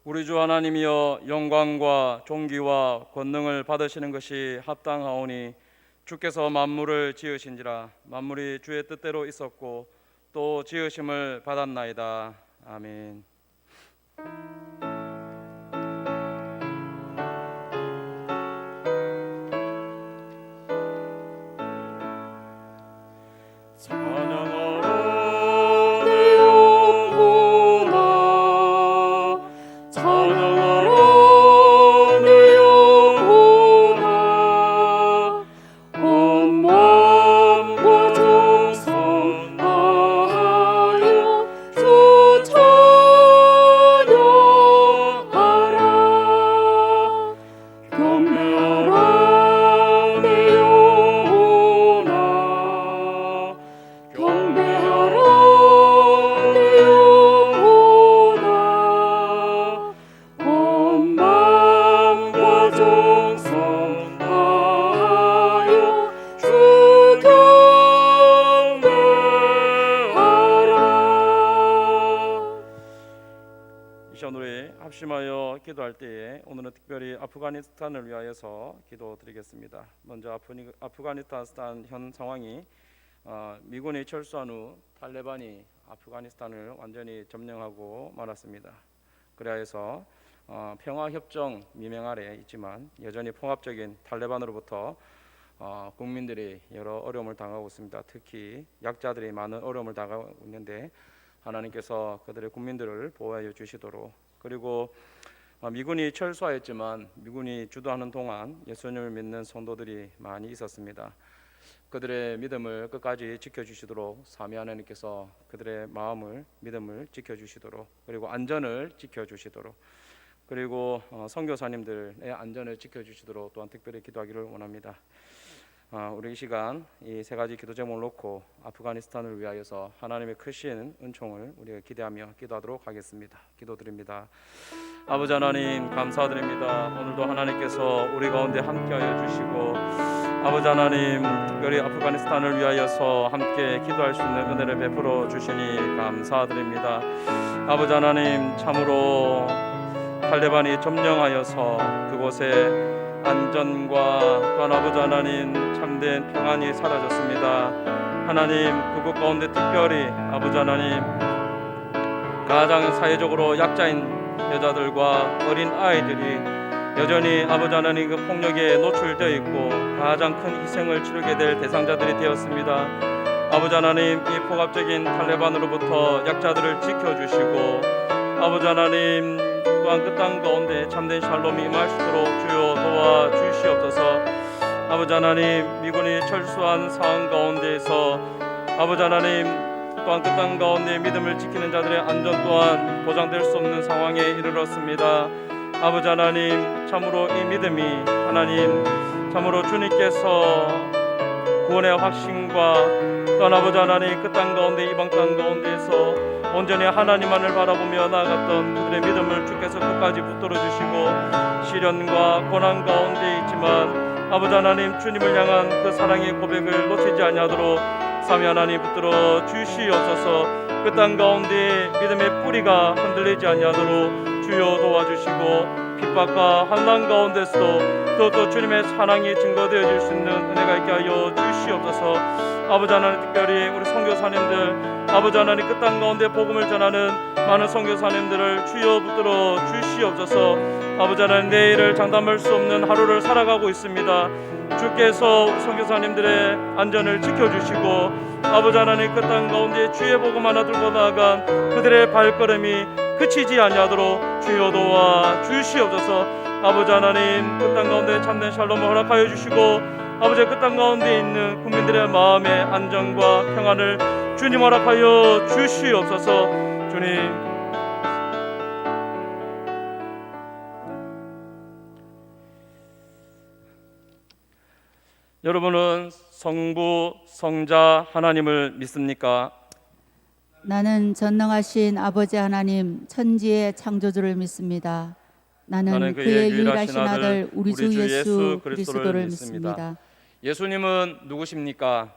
우리 주 하나님이여 영광과 존귀와 권능을 받으시는 것이 합당하오니 주께서 만물을 지으신지라 만물이 주의 뜻대로 있었고 또 지으심을 받았나이다. 아멘. 합심하여 기도할 때에 오늘은 특별히 아프가니스탄을 위하여서 기도드리겠습니다. 먼저 아프가니스탄 현 상황이 미군이 철수한 후 탈레반이 아프가니스탄을 완전히 점령하고 말았습니다. 그래서 평화협정 미명 아래 있지만 여전히 폭압적인 탈레반으로부터 국민들이 여러 어려움을 당하고 있습니다. 특히 약자들이 많은 어려움을 당하고 있는데 하나님께서 그들의 국민들을 보호하여 주시도록, 그리고 미군이 철수하였지만 미군이 주도하는 동안 예수님을 믿는 성도들이 많이 있었습니다. 그들의 믿음을 끝까지 지켜주시도록 삼위 하나님께서 그들의 마음을 믿음을 지켜주시도록, 그리고 안전을 지켜주시도록, 그리고 선교사님들의 안전을 지켜주시도록 또한 특별히 기도하기를 원합니다. 우리 이 시간 이 세 가지 기도 제목을 놓고 아프가니스탄을 위하여서 하나님의 크신 은총을 우리가 기대하며 기도하도록 하겠습니다. 기도드립니다. 아버지 하나님 감사드립니다. 오늘도 하나님께서 우리 가운데 함께하여 주시고 아버지 하나님 특별히 아프가니스탄을 위하여서 함께 기도할 수 있는 은혜를 베풀어 주시니 감사드립니다. 아버지 하나님 참으로 탈레반이 점령하여서 그곳에 안전과 또한 아버지 하나님 참된 평안이 사라졌습니다. 하나님 그곳 가운데 특별히 아버지 하나님 가장 사회적으로 약자인 여자들과 어린 아이들이 여전히 아버지 하나님 그 폭력에 노출되어 있고 가장 큰 희생을 치르게 될 대상자들이 되었습니다. 아버지 하나님 이 폭압적인 탈레반으로부터 약자들을 지켜주시고 아버지 하나님 또한 그 땅 가운데 참된 샬롬이 임할 수 있도록 주여 도와주시옵소서. 아버지 하나님 미군이 철수한 상황 가운데에서 아버지 하나님 또한 그 땅 가운데 믿음을 지키는 자들의 안전 또한 보장될 수 없는 상황에 이르렀습니다. 아버지 하나님 참으로 이 믿음이 하나님 참으로 주님께서 구원의 확신과 또한 아버지 하나님 그 땅 가운데 이방 땅 가운데에서 온전히 하나님만을 바라보며 나아갔던 그들의 믿음을 주께서 끝까지 붙들어 주시고 시련과 고난 가운데 있지만 아버지 하나님 주님을 향한 그 사랑의 고백을 놓치지 아니하도록 삼위 하나님 붙들어 주시옵소서. 그 땅 가운데 믿음의 뿌리가 흔들리지 아니하도록 주여 도와주시고 핍박과 환난 가운데서도 또 주님의 사랑이 증거되어질 수 있는 은혜가 있게 하여 주시옵소서. 아버지 하나님 특별히 우리 선교사님들 아버지 하나님 그 땅 가운데 복음을 전하는 많은 선교사님들을 주여 붙들어 주시옵소서. 아버지 하나님 내일을 장담할 수 없는 하루를 살아가고 있습니다. 주께서 선교사님들의 안전을 지켜주시고 아버지 하나님 그 땅 가운데 주의 복음 하나 들고 나아간 그들의 발걸음이 그치지 아니하도록 주여 도와 주시옵소서. 아버지 하나님 그 땅 가운데 참된 샬롬을 허락하여 주시고 아버지 그 땅 가운데 있는 국민들의 마음의 안정과 평안을 주님 허락하여 주시옵소서. 주님 여러분은 성부 성자 하나님을 믿습니까? 나는 전능하신 아버지 하나님 천지의 창조주를 믿습니다. 나는 그의 유일하신 아들 우리 주 예수 그리스도를 믿습니다. 예수님은 누구십니까?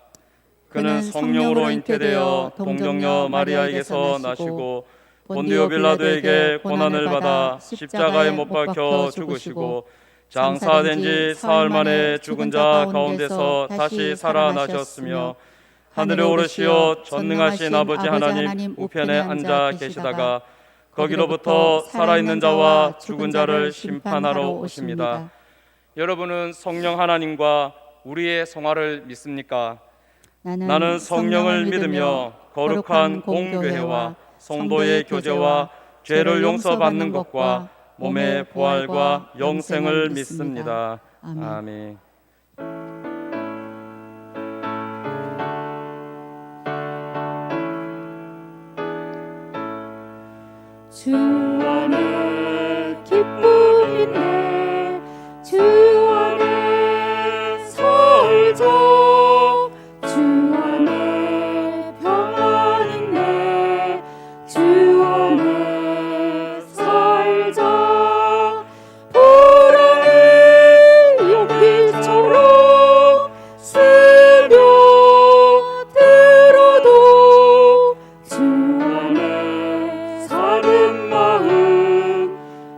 그는 성령으로 잉태되어 동정녀 마리아에게서 나시고 본디오 빌라도에게 고난을 받아 십자가에 못 박혀 죽으시고 장사된 지 사흘 만에 죽은 자 가운데서 다시 살아나셨으며 하늘에 오르시어 전능하신 아버지 하나님 우편에 앉아 계시다가 거기로부터 살아있는 자와 죽은 자를 심판하러 오십니다. 여러분은 성령 하나님과 우리의 성화를 믿습니까? 나는 성령을 믿으며 거룩한 공교회와 성도의 교제와 죄를 용서받는 것과 몸의 부활과 영생을 믿습니다. 아멘. 주 안에 기쁨 있네 주 안에 살자 주 안에 평안 있네 주 안에 살자 보라의 용기처럼 스며들어도 주 안에 사는 마음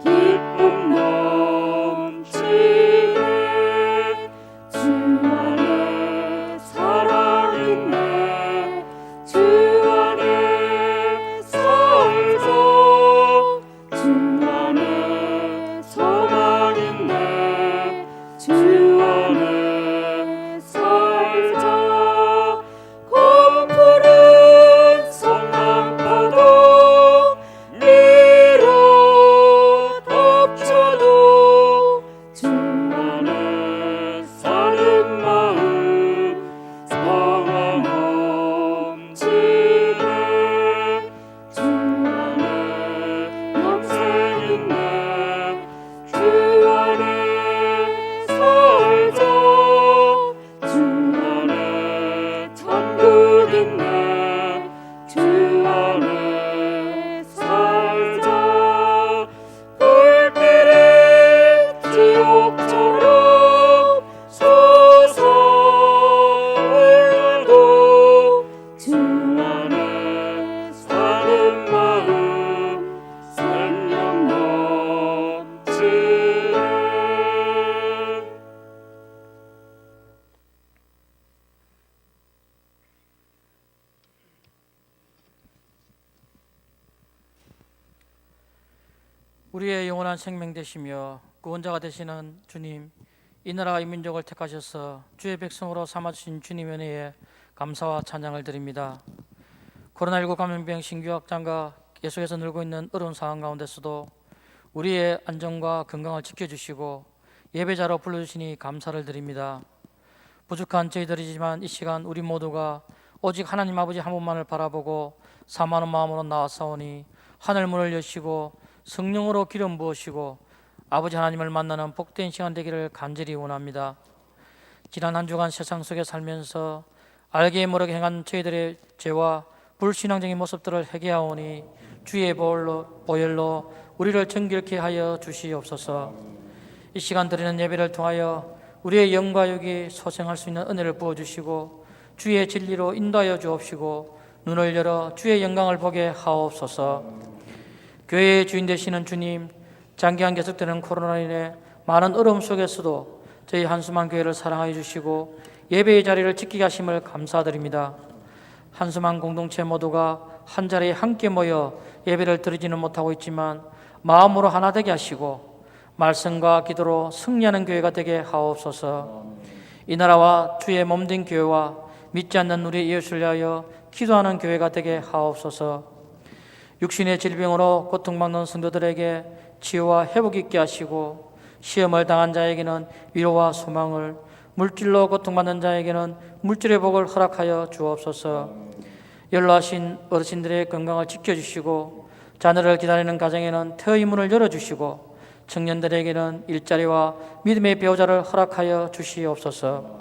기쁨 넘치네 주 안에 사랑 있네 주 안에 살자 주 안에 소망 있네 주 안에 살자 검푸른 성남파도 밀어 덮쳐도 주 안에 사는 마음 평안 넘치네 주 안에 영생 있네 주 안에 살자 주 안에 천국 있네 주 안에 살자 불길의 지옥처럼 솟아올라도 주 안에 사는 마음 생명 넘치네 우리의 영원한 생명 되시며 구원자가 되시는 주님, 이 나라와 이 민족을 택하셔서 주의 백성으로 삼아주신 주님 은혜에 감사와 찬양을 드립니다. 코로나19 감염병 신규 확산과 계속해서 늘고 있는 어려운 상황 가운데서도 우리의 안전과 건강을 지켜주시고 예배자로 불러주시니 감사를 드립니다. 부족한 저희들이지만 이 시간 우리 모두가 오직 하나님 아버지 한 분만을 바라보고 사모하는 마음으로 나아사오니 하늘 문을 여시고 성령으로 기름 부으시고 아버지 하나님을 만나는 복된 시간 되기를 간절히 원합니다. 지난 한 주간 세상 속에 살면서 알게 모르게 행한 저희들의 죄와 불신앙적인 모습들을 회개하오니 주의 보혈로 우리를 정결케 하여 주시옵소서. 이 시간 드리는 예배를 통하여 우리의 영과 육이 소생할 수 있는 은혜를 부어주시고 주의 진리로 인도하여 주옵시고 눈을 열어 주의 영광을 보게 하옵소서. 교회의 주인 되시는 주님, 장기간 계속되는 코로나로 인해 많은 어려움 속에서도 저희 한수만 교회를 사랑하여 주시고 예배의 자리를 지키게 하심을 감사드립니다. 한수만 공동체 모두가 한 자리에 함께 모여 예배를 드리지는 못하고 있지만 마음으로 하나 되게 하시고 말씀과 기도로 승리하는 교회가 되게 하옵소서. 이 나라와 주의 몸된 교회와 믿지 않는 우리 이웃을 위하여 기도하는 교회가 되게 하옵소서. 육신의 질병으로 고통받는 성도들에게 치유와 회복이 있게 하시고 시험을 당한 자에게는 위로와 소망을, 물질로 고통받는 자에게는 물질의 복을 허락하여 주옵소서. 연로하신 어르신들의 건강을 지켜주시고 자녀를 기다리는 가정에는 태의 문을 열어주시고 청년들에게는 일자리와 믿음의 배우자를 허락하여 주시옵소서.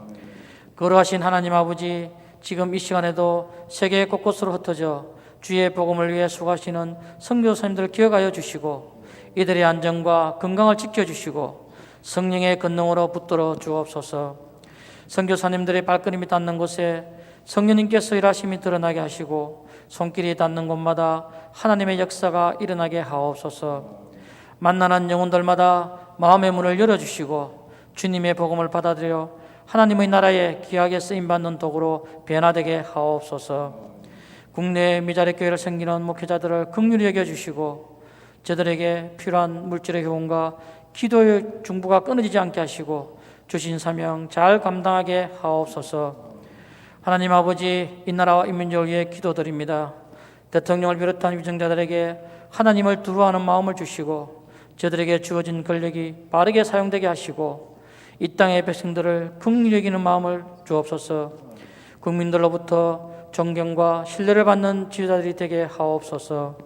거룩하신 하나님 아버지, 지금 이 시간에도 세계 곳곳으로 흩어져 주의 복음을 위해 수고하시는 선교사님들을 기억하여 주시고 이들의 안전과 건강을 지켜주시고 성령의 권능으로 붙들어 주옵소서. 선교사님들의 발걸음이 닿는 곳에 성령님께서 일하심이 드러나게 하시고 손길이 닿는 곳마다 하나님의 역사가 일어나게 하옵소서. 만나는 영혼들마다 마음의 문을 열어주시고 주님의 복음을 받아들여 하나님의 나라에 귀하게 쓰임받는 도구로 변화되게 하옵소서. 국내에 미자립 교회를 섬기는 목회자들을 긍휼히 여겨주시고 저들에게 필요한 물질의 교훈과 기도의 중부가 끊어지지 않게 하시고 주신 사명 잘 감당하게 하옵소서. 하나님 아버지, 이 나라와 이 민족을 위해 기도드립니다. 대통령을 비롯한 위정자들에게 하나님을 두려워하는 마음을 주시고 저들에게 주어진 권력이 바르게 사용되게 하시고 이 땅의 백성들을 긍휼히 여기는 마음을 주옵소서. 국민들로부터 존경과 신뢰를 받는 지도자들이 되게 하옵소서.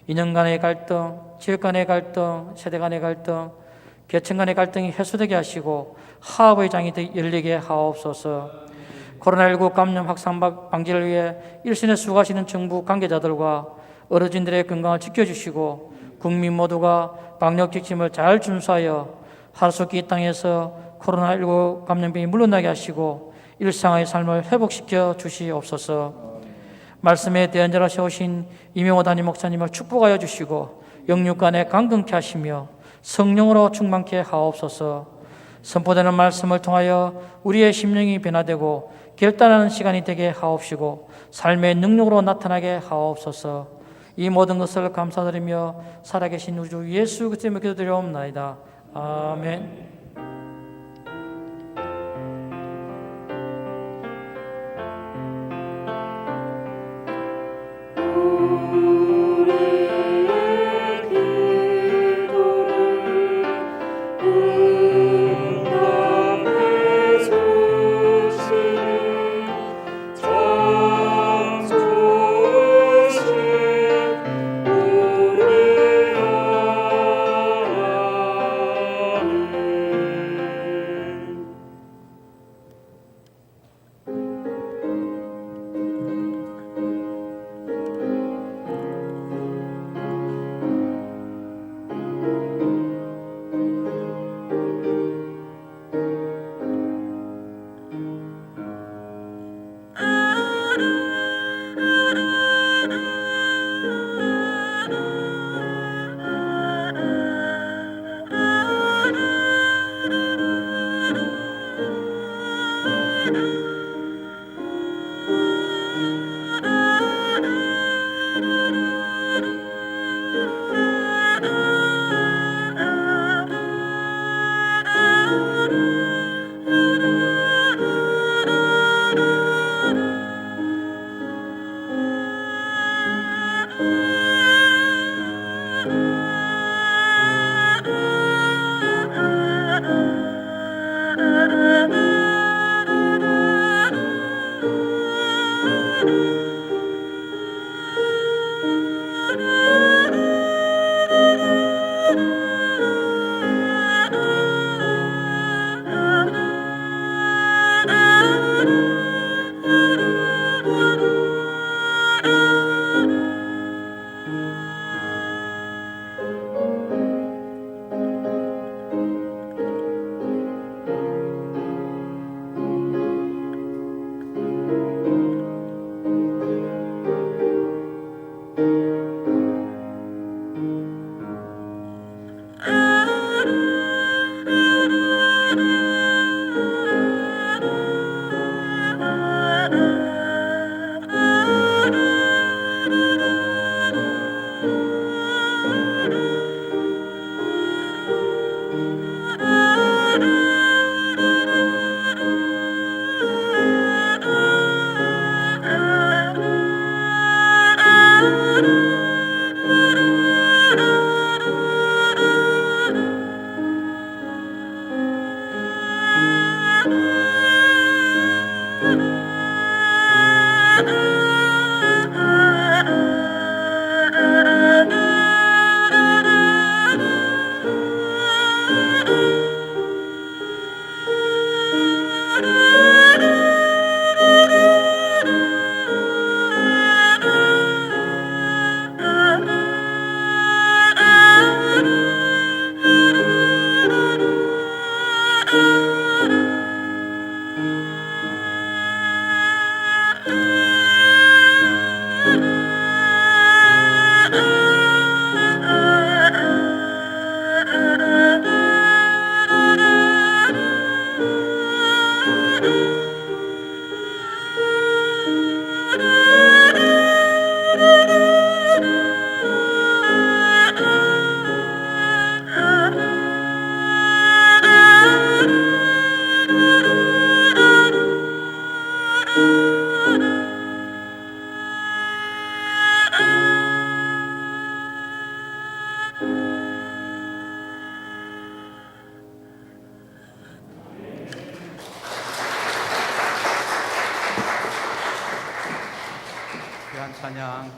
이념 간의 갈등, 지역 간의 갈등, 세대 간의 갈등, 계층 간의 갈등이 해소되게 하시고 화합의 장이 열리게 하옵소서. 코로나19 감염 확산 방지를 위해 일선에 수고하시는 정부 관계자들과 어르신들의 건강을 지켜주시고 국민 모두가 방역 지침을 잘 준수하여 하루속히 이 땅에서 코로나19 감염병이 물러나게 하시고 일상의 삶을 회복시켜 주시옵소서. 말씀에 대언자로 세우신 이명호 담임 목사님을 축복하여 주시고 영육간에 강건케 하시며 성령으로 충만케 하옵소서. 선포되는 말씀을 통하여 우리의 심령이 변화되고 결단하는 시간이 되게 하옵시고 삶의 능력으로 나타나게 하옵소서. 이 모든 것을 감사드리며 살아계신 우리 주 예수 그리스도의 기도드리옵나이다. 아멘.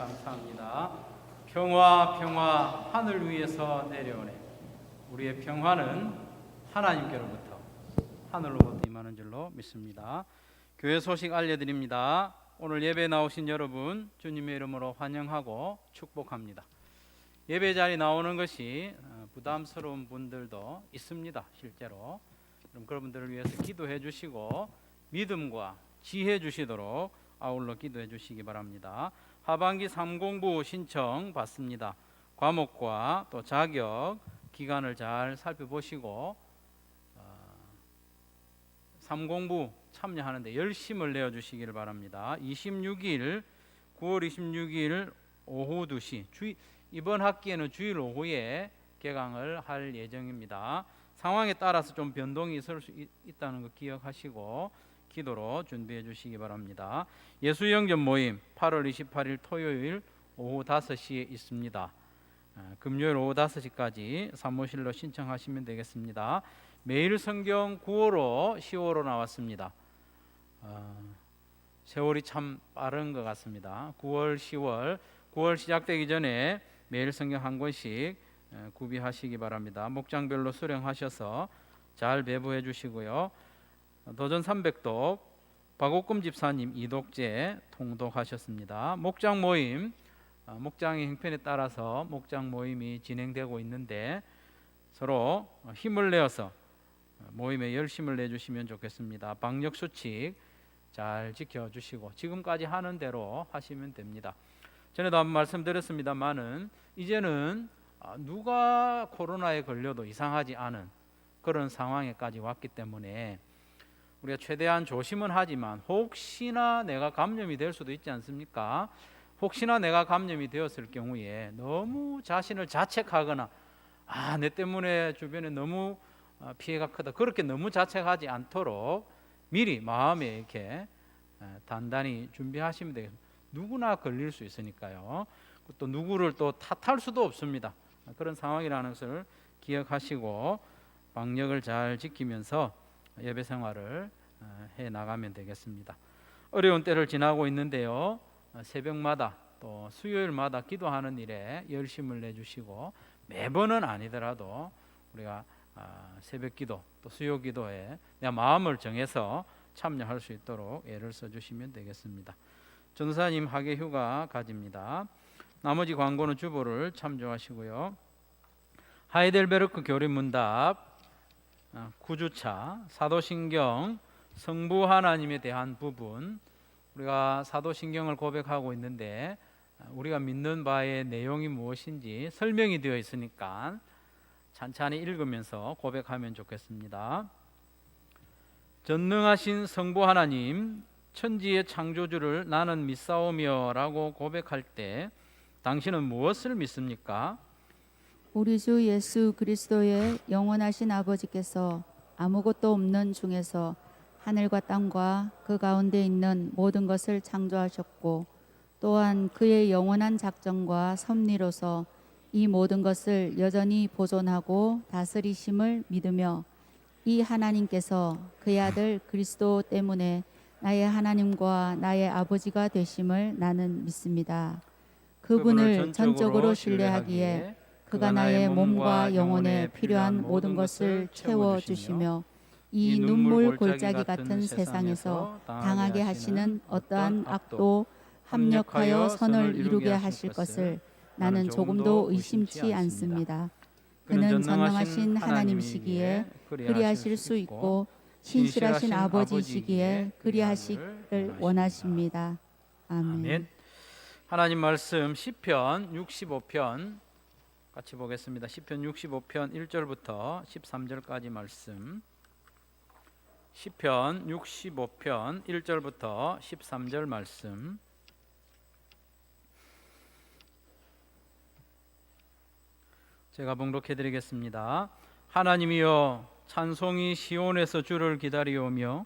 감사합니다. 평화 평화 하늘 위에서 내려오네. 우리의 평화는 하나님께로부터 하늘로부터 임하는 줄로 믿습니다. 교회 소식 알려드립니다. 오늘 예배 나오신 여러분 주님의 이름으로 환영하고 축복합니다. 예배 자리 나오는 것이 부담스러운 분들도 있습니다. 실제로 그럼 그분들을 위해서 기도해 주시고 믿음과 지혜 주시도록 아울러 기도해 주시기 바랍니다. 하반기 3공부 신청 받습니다. 과목과 또 자격 기간을 잘 살펴보시고 3공부 참여하는데 열심을 내어 주시기를 바랍니다. 9월 26일 오후 2시 이번 학기에는 주일 오후에 개강을 할 예정입니다. 상황에 따라서 좀 변동이 있을 수 있다는 거 기억하시고 기도로 준비해 주시기 바랍니다. 예수영전 모임 8월 28일 토요일 오후 5시에 있습니다. 금요일 오후 5시까지 사무실로 신청하시면 되겠습니다. 매일 성경 9호로 10호로 나왔습니다. 세월이 참 빠른 것 같습니다. 9월, 10월, 9월 시작되기 전에 매일 성경 한 권씩 구비하시기 바랍니다. 목장별로 수령하셔서 잘 배부해 주시고요. 도전 300독 박옥금 집사님 2독제 통독하셨습니다. 목장 모임 목장의 형편에 따라서 목장 모임이 진행되고 있는데 서로 힘을 내어서 모임에 열심을 내주시면 좋겠습니다. 방역 수칙 잘 지켜주시고 지금까지 하는 대로 하시면 됩니다. 전에도 한번 말씀드렸습니다만은 이제는 누가 코로나에 걸려도 이상하지 않은 그런 상황에까지 왔기 때문에 우리가 최대한 조심은 하지만 혹시나 내가 감염이 될 수도 있지 않습니까? 혹시나 내가 감염이 되었을 경우에 너무 자신을 자책하거나 내 때문에 주변에 너무 피해가 크다 그렇게 너무 자책하지 않도록 미리 마음에 이렇게 단단히 준비하시면 되겠습니다. 누구나 걸릴 수 있으니까요. 또 누구를 또 탓할 수도 없습니다. 그런 상황이라는 것을 기억하시고 방역을 잘 지키면서 예배 생활을 해 나가면 되겠습니다. 어려운 때를 지나고 있는데요. 새벽마다 또 수요일마다 기도하는 일에 열심을 내주시고 매번은 아니더라도 우리가 새벽 기도 또 수요 기도에 내 마음을 정해서 참여할 수 있도록 애를 써주시면 되겠습니다. 전도사님 학예 휴가 가집니다. 나머지 광고는 주보를 참조하시고요. 하이델베르크 교리문답 9주차 사도신경 성부 하나님에 대한 부분 우리가 사도신경을 고백하고 있는데 우리가 믿는 바의 내용이 무엇인지 설명이 되어 있으니까 찬찬히 읽으면서 고백하면 좋겠습니다. 전능하신 성부 하나님 천지의 창조주를 나는 믿사오며 라고 고백할 때 당신은 무엇을 믿습니까? 우리 주 예수 그리스도의 영원하신 아버지께서 아무것도 없는 중에서 하늘과 땅과 그 가운데 있는 모든 것을 창조하셨고 또한 그의 영원한 작정과 섭리로서 이 모든 것을 여전히 보존하고 다스리심을 믿으며 이 하나님께서 그의 아들 그리스도 때문에 나의 하나님과 나의 아버지가 되심을 나는 믿습니다. 그분을 전적으로 신뢰하기에 그가 나의 몸과 영혼에 필요한 모든 것을 채워주시며 이 눈물 골짜기 같은 세상에서 당하게 하시는 어떠한 악도 합력하여 선을 이루게 하실 것을 나는 조금도 의심치 않습니다. 그는 전능하신 하나님이시기에 그리하실 수 있고 신실하신 아버지이시기에 그리하시기를 원하십니다. 아멘. 하나님 말씀 시편 65편 같이 보겠습니다. 시편 65편 1절부터 13절까지 말씀. 시편 65편 1절부터 13절 말씀. 제가 봉독해 드리겠습니다. 하나님이여 찬송이 시온에서 주를 기다리오며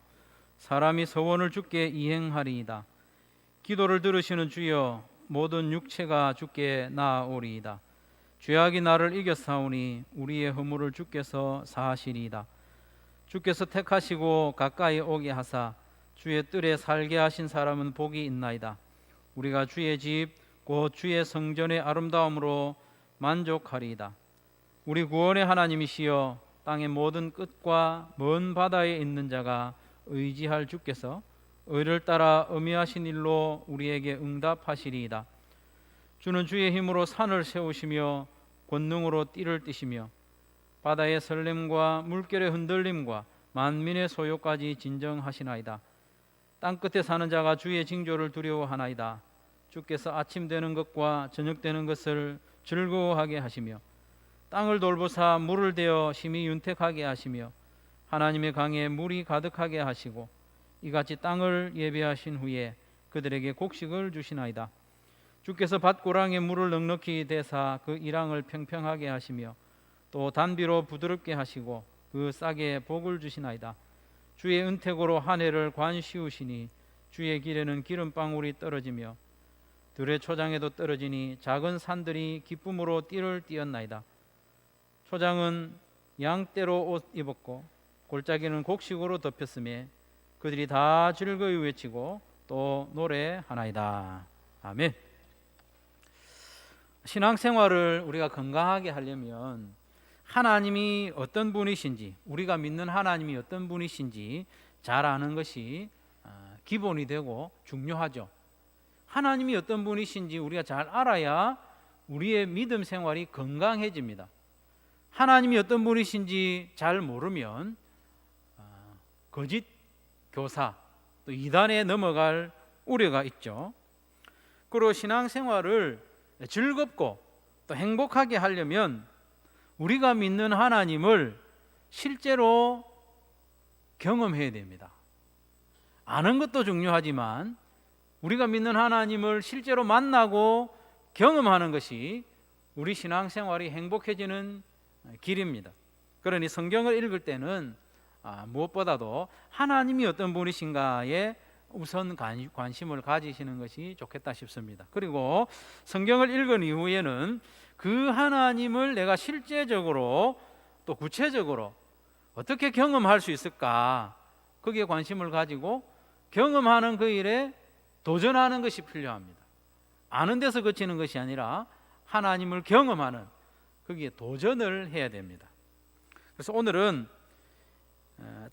사람이 서원을 주께 이행하리이다. 기도를 들으시는 주여 모든 육체가 주께 나아오리이다. 죄악이 나를 이겼사오니 우리의 허물을 주께서 사하시리이다. 주께서 택하시고 가까이 오게 하사 주의 뜰에 살게 하신 사람은 복이 있나이다. 우리가 주의 집 곧 주의 성전의 아름다움으로 만족하리이다. 우리 구원의 하나님이시여 땅의 모든 끝과 먼 바다에 있는 자가 의지할 주께서 의를 따라 어미하신 일로 우리에게 응답하시리이다. 주는 주의 힘으로 산을 세우시며 권능으로 띠를 띠시며 바다의 설렘과 물결의 흔들림과 만민의 소요까지 진정하시나이다. 땅끝에 사는 자가 주의 징조를 두려워하나이다. 주께서 아침 되는 것과 저녁 되는 것을 즐거워하게 하시며 땅을 돌보사 물을 대어 심히 윤택하게 하시며 하나님의 강에 물이 가득하게 하시고 이같이 땅을 예배하신 후에 그들에게 곡식을 주시나이다. 주께서 밭고랑에 물을 넉넉히 대사 그 이랑을 평평하게 하시며 또 단비로 부드럽게 하시고 그 싹에 복을 주시나이다. 주의 은택으로 한 해를 관시우시니 주의 길에는 기름방울이 떨어지며 들의 초장에도 떨어지니 작은 산들이 기쁨으로 띠를 띠었나이다. 초장은 양떼로 옷 입었고 골짜기는 곡식으로 덮였으며 그들이 다 즐거이 외치고 또 노래하나이다. 아멘. 신앙생활을 우리가 건강하게 하려면 하나님이 어떤 분이신지, 우리가 믿는 하나님이 어떤 분이신지 잘 아는 것이 기본이 되고 중요하죠. 하나님이 어떤 분이신지 우리가 잘 알아야 우리의 믿음 생활이 건강해집니다. 하나님이 어떤 분이신지 잘 모르면 거짓 교사, 또 이단에 넘어갈 우려가 있죠. 그리고 신앙생활을 즐겁고 또 행복하게 하려면 우리가 믿는 하나님을 실제로 경험해야 됩니다. 아는 것도 중요하지만 우리가 믿는 하나님을 실제로 만나고 경험하는 것이 우리 신앙생활이 행복해지는 길입니다. 그러니 성경을 읽을 때는 무엇보다도 하나님이 어떤 분이신가에 우선 관심을 가지시는 것이 좋겠다 싶습니다. 그리고 성경을 읽은 이후에는 그 하나님을 내가 실제적으로 또 구체적으로 어떻게 경험할 수 있을까, 거기에 관심을 가지고 경험하는 그 일에 도전하는 것이 필요합니다. 아는 데서 그치는 것이 아니라 하나님을 경험하는 거기에 도전을 해야 됩니다. 그래서 오늘은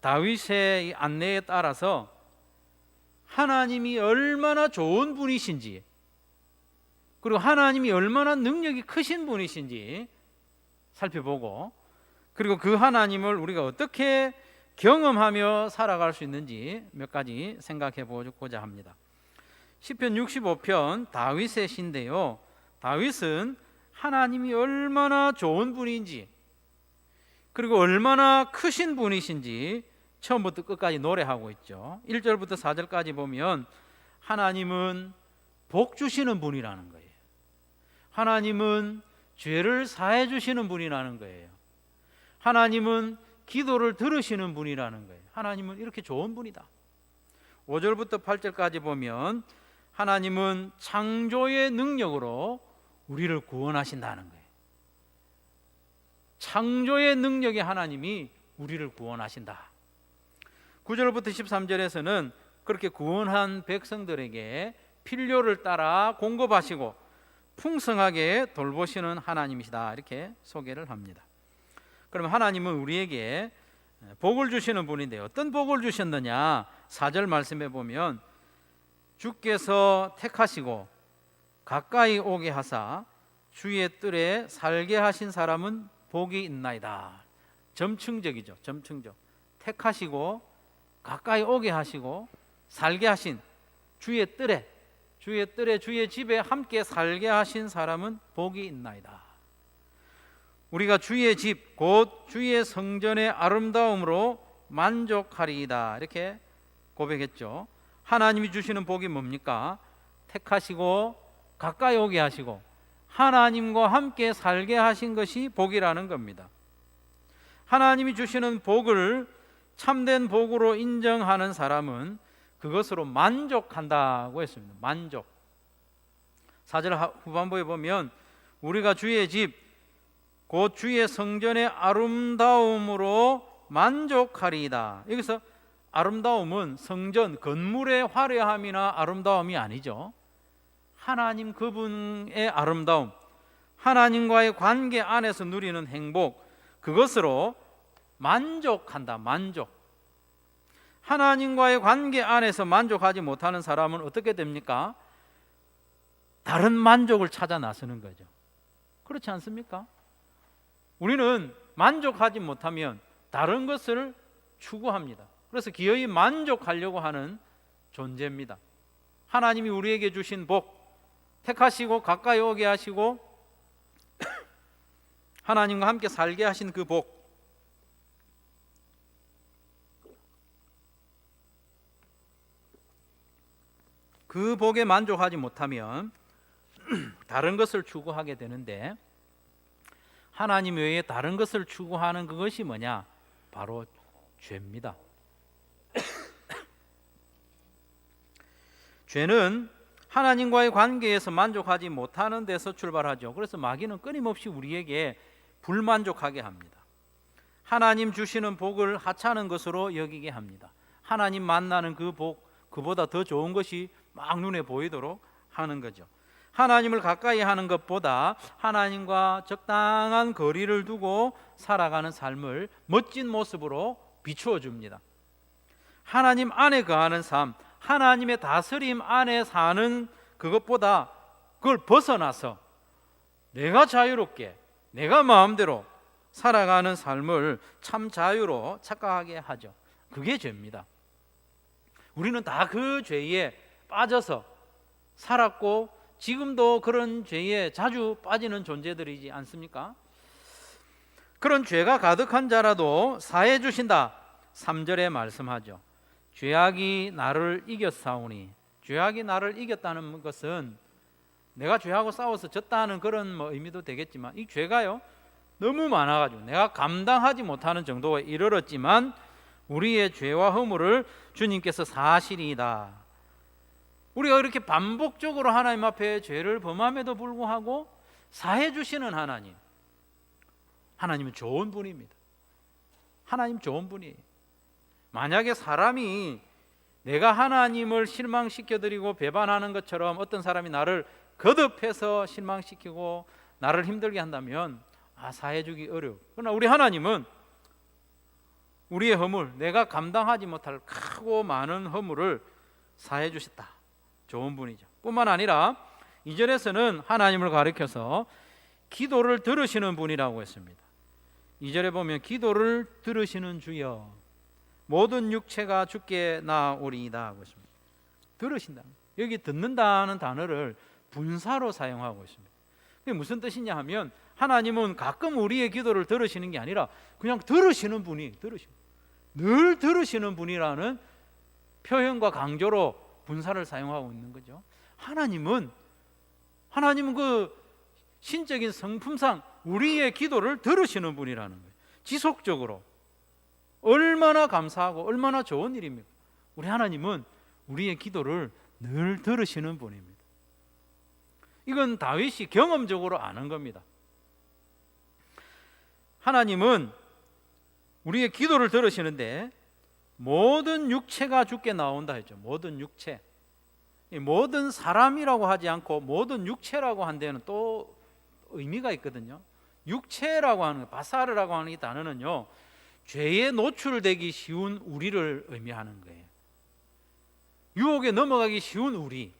다윗의 안내에 따라서 하나님이 얼마나 좋은 분이신지, 그리고 하나님이 얼마나 능력이 크신 분이신지 살펴보고, 그리고 그 하나님을 우리가 어떻게 경험하며 살아갈 수 있는지 몇 가지 생각해 보고자 합니다. 시편 65편 다윗의 시인데요, 다윗은 하나님이 얼마나 좋은 분인지 그리고 얼마나 크신 분이신지 처음부터 끝까지 노래하고 있죠. 1절부터 4절까지 보면 하나님은 복 주시는 분이라는 거예요. 하나님은 죄를 사해 주시는 분이라는 거예요. 하나님은 기도를 들으시는 분이라는 거예요. 하나님은 이렇게 좋은 분이다. 5절부터 8절까지 보면 하나님은 창조의 능력으로 우리를 구원하신다는 거예요. 창조의 능력의 하나님이 우리를 구원하신다. 9절부터 13절에서는 그렇게 구원한 백성들에게 필요를 따라 공급하시고 풍성하게 돌보시는 하나님이시다, 이렇게 소개를 합니다. 그러면 하나님은 우리에게 복을 주시는 분인데 어떤 복을 주셨느냐, 4절 말씀해 보면 주께서 택하시고 가까이 오게 하사 주의 뜰에 살게 하신 사람은 복이 있나이다. 점층적이죠. 점층적. 택하시고 가까이 오게 하시고 살게 하신 주의 뜰에 주의 집에 함께 살게 하신 사람은 복이 있나이다. 우리가 주의 집 곧 주의 성전의 아름다움으로 만족하리이다, 이렇게 고백했죠. 하나님이 주시는 복이 뭡니까? 택하시고 가까이 오게 하시고 하나님과 함께 살게 하신 것이 복이라는 겁니다. 하나님이 주시는 복을 참된 복으로 인정하는 사람은 그것으로 만족한다고 했습니다. 만족. 4절 후반부에 보면 우리가 주의 집 곧 주의 성전의 아름다움으로 만족하리이다. 여기서 아름다움은 성전 건물의 화려함이나 아름다움이 아니죠. 하나님 그분의 아름다움, 하나님과의 관계 안에서 누리는 행복, 그것으로 만족한다. 만족. 하나님과의 관계 안에서 만족하지 못하는 사람은 어떻게 됩니까? 다른 만족을 찾아 나서는 거죠. 그렇지 않습니까? 우리는 만족하지 못하면 다른 것을 추구합니다. 그래서 기어이 만족하려고 하는 존재입니다. 하나님이 우리에게 주신 복, 택하시고 가까이 오게 하시고 하나님과 함께 살게 하신 그 복, 그 복에 만족하지 못하면 다른 것을 추구하게 되는데, 하나님 외에 다른 것을 추구하는 그것이 뭐냐? 바로 죄입니다. 죄는 하나님과의 관계에서 만족하지 못하는 데서 출발하죠. 그래서 마귀는 끊임없이 우리에게 불만족하게 합니다. 하나님 주시는 복을 하찮은 것으로 여기게 합니다. 하나님 만나는 그 복, 그보다 더 좋은 것이 막 눈에 보이도록 하는 거죠. 하나님을 가까이 하는 것보다 하나님과 적당한 거리를 두고 살아가는 삶을 멋진 모습으로 비추어 줍니다. 하나님 안에 거하는 삶, 하나님의 다스림 안에 사는 그것보다 그걸 벗어나서 내가 자유롭게, 내가 마음대로 살아가는 삶을 참 자유로 착각하게 하죠. 그게 죄입니다. 우리는 다 그 죄에 빠져서 살았고 지금도 그런 죄에 자주 빠지는 존재들이지 않습니까? 그런 죄가 가득한 자라도 사해 주신다. 3절에 말씀하죠. 죄악이 나를 이겼사오니. 죄악이 나를 이겼다는 것은 내가 죄하고 싸워서 졌다는 그런 의미도 되겠지만, 이 죄가요 너무 많아가지고 내가 감당하지 못하는 정도에 이르렀지만 우리의 죄와 허물을 주님께서 사시리이다. 우리가 이렇게 반복적으로 하나님 앞에 죄를 범함에도 불구하고 사해 주시는 하나님, 하나님은 좋은 분입니다. 하나님 좋은 분이에요. 만약에 사람이 내가 하나님을 실망시켜드리고 배반하는 것처럼 어떤 사람이 나를 거듭해서 실망시키고 나를 힘들게 한다면 사해주기 어려워. 그러나 우리 하나님은 우리의 허물, 내가 감당하지 못할 크고 많은 허물을 사해 주셨다. 좋은 분이죠. 뿐만 아니라 2절에서는 하나님을 가리켜서 기도를 들으시는 분이라고 했습니다. 2절에 보면 기도를 들으시는 주여 모든 육체가 주께 나오리이다 하고 있습니다. 들으신다. 여기 듣는다는 단어를 분사로 사용하고 있습니다. 그게 무슨 뜻이냐 하면 하나님은 가끔 우리의 기도를 들으시는 게 아니라 그냥 들으시는 분이 늘 들으시는 분이라는 표현과 강조로 분사를 사용하고 있는 거죠. 하나님은 그 신적인 성품상 우리의 기도를 들으시는 분이라는 거예요. 지속적으로. 얼마나 감사하고 얼마나 좋은 일입니까? 우리 하나님은 우리의 기도를 늘 들으시는 분입니다. 이건 다윗이 경험적으로 아는 겁니다. 하나님은 우리의 기도를 들으시는데 모든 육체가 주께 나온다 했죠. 모든 육체. 모든 사람이라고 하지 않고 모든 육체라고 한 데는 또 의미가 있거든요. 육체라고 하는 거, 바사르라고 하는 이 단어는요, 죄에 노출되기 쉬운 우리를 의미하는 거예요. 유혹에 넘어가기 쉬운 우리,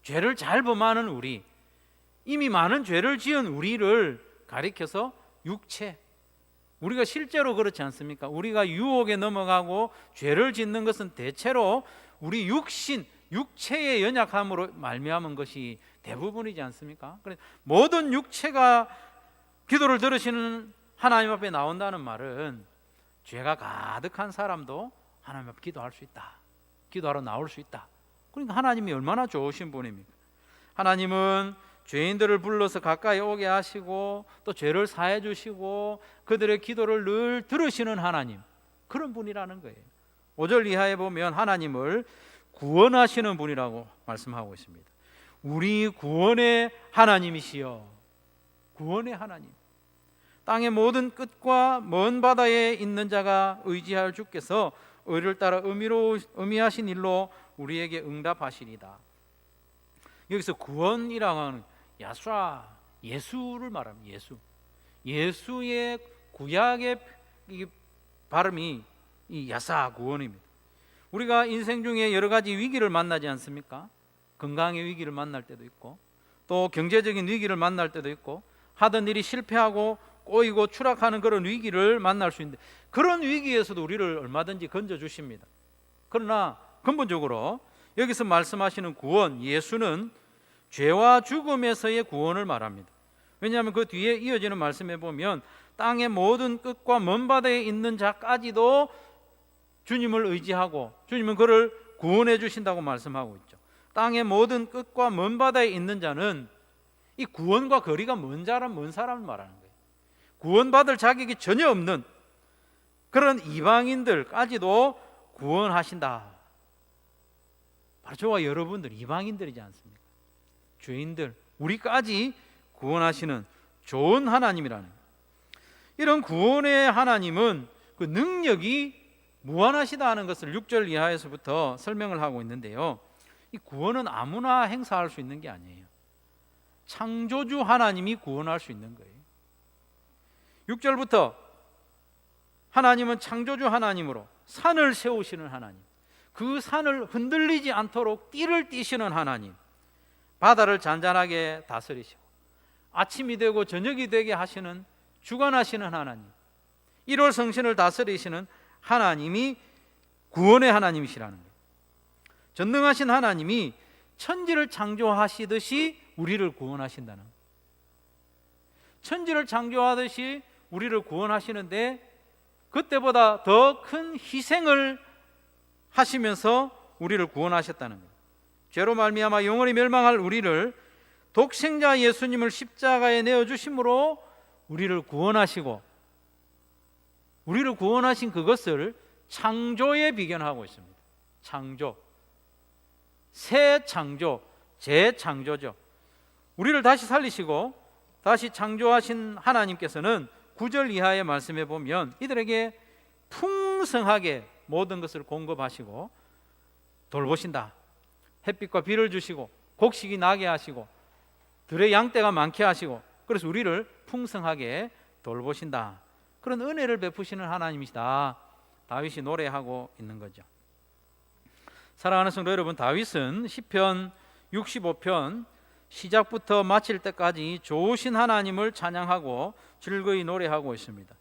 죄를 잘 범하는 우리, 이미 많은 죄를 지은 우리를 가리켜서 육체. 우리가 실제로 그렇지 않습니까? 우리가 유혹에 넘어가고 죄를 짓는 것은 대체로 우리 육신, 육체의 연약함으로 말미암은 것이 대부분이지 않습니까? 그래서 모든 육체가 기도를 들으시는 하나님 앞에 나온다는 말은 죄가 가득한 사람도 하나님 앞에 기도할 수 있다. 기도하러 나올 수 있다. 그러니까 하나님이 얼마나 좋으신 분입니까? 하나님은 죄인들을 불러서 가까이 오게 하시고 또 죄를 사해 주시고 그들의 기도를 늘 들으시는 하나님, 그런 분이라는 거예요. 5절 이하에 보면 하나님을 구원하시는 분이라고 말씀하고 있습니다. 우리 구원의 하나님이시여. 구원의 하나님. 땅의 모든 끝과 먼 바다에 있는 자가 의지할 주께서 의를 따라 의미하신 일로 우리에게 응답하시리다. 여기서 구원이라고 하는 야수아, 예수를 말합니다. 예수. 예수의 구약의 이 발음이 이 야사 구원입니다. 우리가 인생 중에 여러 가지 위기를 만나지 않습니까? 건강의 위기를 만날 때도 있고, 또 경제적인 위기를 만날 때도 있고, 하던 일이 실패하고 꼬이고 추락하는 그런 위기를 만날 수 있는데, 그런 위기에서도 우리를 얼마든지 건져 주십니다. 그러나 근본적으로 여기서 말씀하시는 구원, 예수는 죄와 죽음에서의 구원을 말합니다. 왜냐하면 그 뒤에 이어지는 말씀에 보면 땅의 모든 끝과 먼 바다에 있는 자까지도 주님을 의지하고 주님은 그를 구원해 주신다고 말씀하고 있죠. 땅의 모든 끝과 먼 바다에 있는 자는 이 구원과 거리가 먼 사람을 말하는 거예요. 구원받을 자격이 전혀 없는 그런 이방인들까지도 구원하신다. 바로 저와 여러분들 이방인들이지 않습니까? 죄인들, 우리까지 구원하시는 좋은 하나님이라는 거예요. 이런 구원의 하나님은 그 능력이 무한하시다 하는 것을 6절 이하에서부터 설명을 하고 있는데요, 이 구원은 아무나 행사할 수 있는 게 아니에요. 창조주 하나님이 구원할 수 있는 거예요. 6절부터 하나님은 창조주 하나님으로 산을 세우시는 하나님, 그 산을 흔들리지 않도록 띠를 띠시는 하나님, 바다를 잔잔하게 다스리시고 아침이 되고 저녁이 되게 하시는 주관하시는 하나님, 1월 성신을 다스리시는 하나님이 구원의 하나님이시라는 거예요. 전능하신 하나님이 천지를 창조하시듯이 우리를 구원하신다는 거예요. 천지를 창조하듯이 우리를 구원하시는데 그때보다 더 큰 희생을 하시면서 우리를 구원하셨다는 거예요. 죄로 말미암아 영원히 멸망할 우리를 독생자 예수님을 십자가에 내어주심으로 우리를 구원하시고, 우리를 구원하신 그것을 창조에 비견하고 있습니다. 창조, 새 창조, 재창조죠. 우리를 다시 살리시고 다시 창조하신 하나님께서는 9절 이하의 말씀에 보면 이들에게 풍성하게 모든 것을 공급하시고 돌보신다. 햇빛과 비를 주시고 곡식이 나게 하시고 들의 양떼가 많게 하시고, 그래서 우리를 풍성하게 돌보신다. 그런 은혜를 베푸시는 하나님이시다. 다윗이 노래하고 있는 거죠. 사랑하는 성도 여러분, 다윗은 시편 65편 시작부터 마칠 때까지 좋으신 하나님을 찬양하고 즐거이 노래하고 있습니다.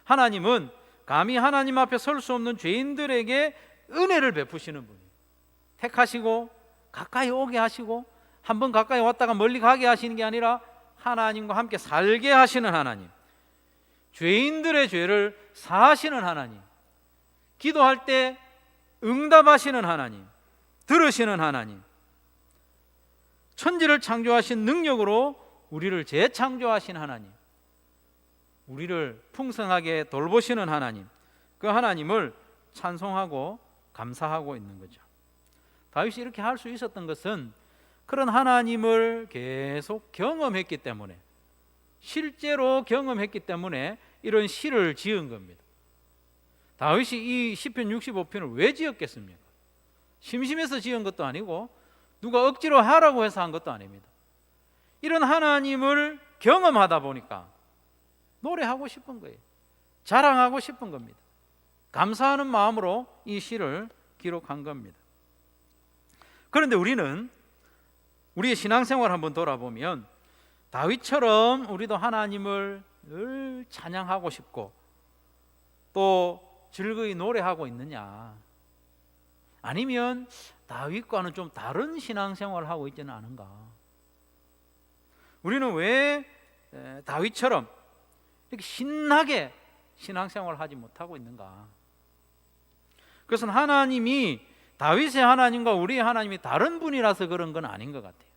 하나님은 감히 하나님 앞에 설 수 없는 죄인들에게 은혜를 베푸시는 분이에요. 택하시고 가까이 오게 하시고 한번 가까이 왔다가 멀리 가게 하시는 게 아니라 하나님과 함께 살게 하시는 하나님, 죄인들의 죄를 사하시는 하나님, 기도할 때 응답하시는 하나님, 들으시는 하나님, 천지를 창조하신 능력으로 우리를 재창조하신 하나님, 우리를 풍성하게 돌보시는 하나님, 그 하나님을 찬송하고 감사하고 있는 거죠. 다윗이 이렇게 할 수 있었던 것은 그런 하나님을 계속 경험했기 때문에, 실제로 경험했기 때문에 이런 시를 지은 겁니다. 다윗이 이 시편 65편을 왜 지었겠습니까? 심심해서 지은 것도 아니고 누가 억지로 하라고 해서 한 것도 아닙니다. 이런 하나님을 경험하다 보니까 노래하고 싶은 거예요. 자랑하고 싶은 겁니다. 감사하는 마음으로 이 시를 기록한 겁니다. 그런데 우리는 우리의 신앙생활 한번 돌아보면 다윗처럼 우리도 하나님을 늘 찬양하고 싶고 또 즐거이 노래하고 있느냐, 아니면 다윗과는 좀 다른 신앙생활을 하고 있지는 않은가? 우리는 왜 다윗처럼 이렇게 신나게 신앙생활을 하지 못하고 있는가? 그것은 하나님이 다윗의 하나님과 우리의 하나님이 다른 분이라서 그런 건 아닌 것 같아요.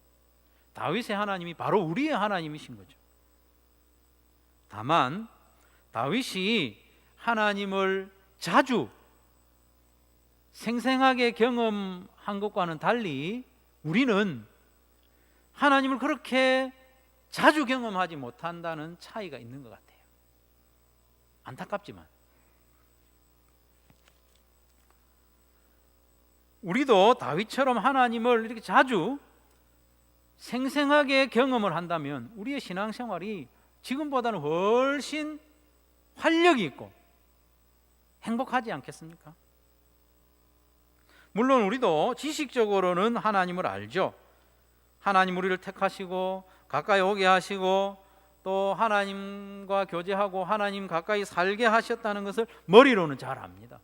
다윗의 하나님이 바로 우리의 하나님이신 거죠. 다만 다윗이 하나님을 자주 생생하게 경험한 것과는 달리 우리는 하나님을 그렇게 자주 경험하지 못한다는 차이가 있는 것 같아요. 안타깝지만 우리도 다윗처럼 하나님을 이렇게 자주 생생하게 경험을 한다면 우리의 신앙생활이 지금보다는 훨씬 활력이 있고 행복하지 않겠습니까? 물론 우리도 지식적으로는 하나님을 알죠. 하나님 우리를 택하시고 가까이 오게 하시고 또 하나님과 교제하고 하나님 가까이 살게 하셨다는 것을 머리로는 잘 압니다.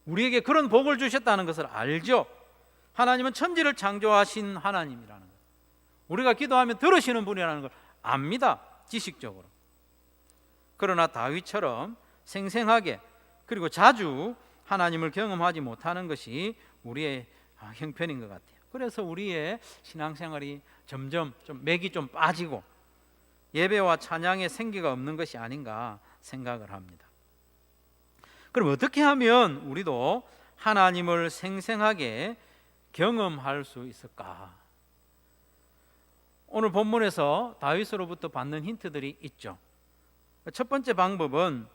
우리에게 그런 복을 주셨다는 것을 알죠. 하나님은 천지를 창조하신 하나님이라는 것, 우리가 기도하면 들으시는 분이라는 걸 압니다, 지식적으로. 그러나 다윗처럼 생생하게 그리고 자주 하나님을 경험하지 못하는 것이 우리의 형편인 것 같아요. 그래서 우리의 신앙생활이 점점 좀 맥이 좀 빠지고 예배와 찬양에 생기가 없는 것이 아닌가 생각을 합니다. 그럼 어떻게 하면 우리도 하나님을 생생하게 경험할 수 있을까? 오늘 본문에서 다윗으로부터 받는 힌트들이 있죠. 첫 번째 방법은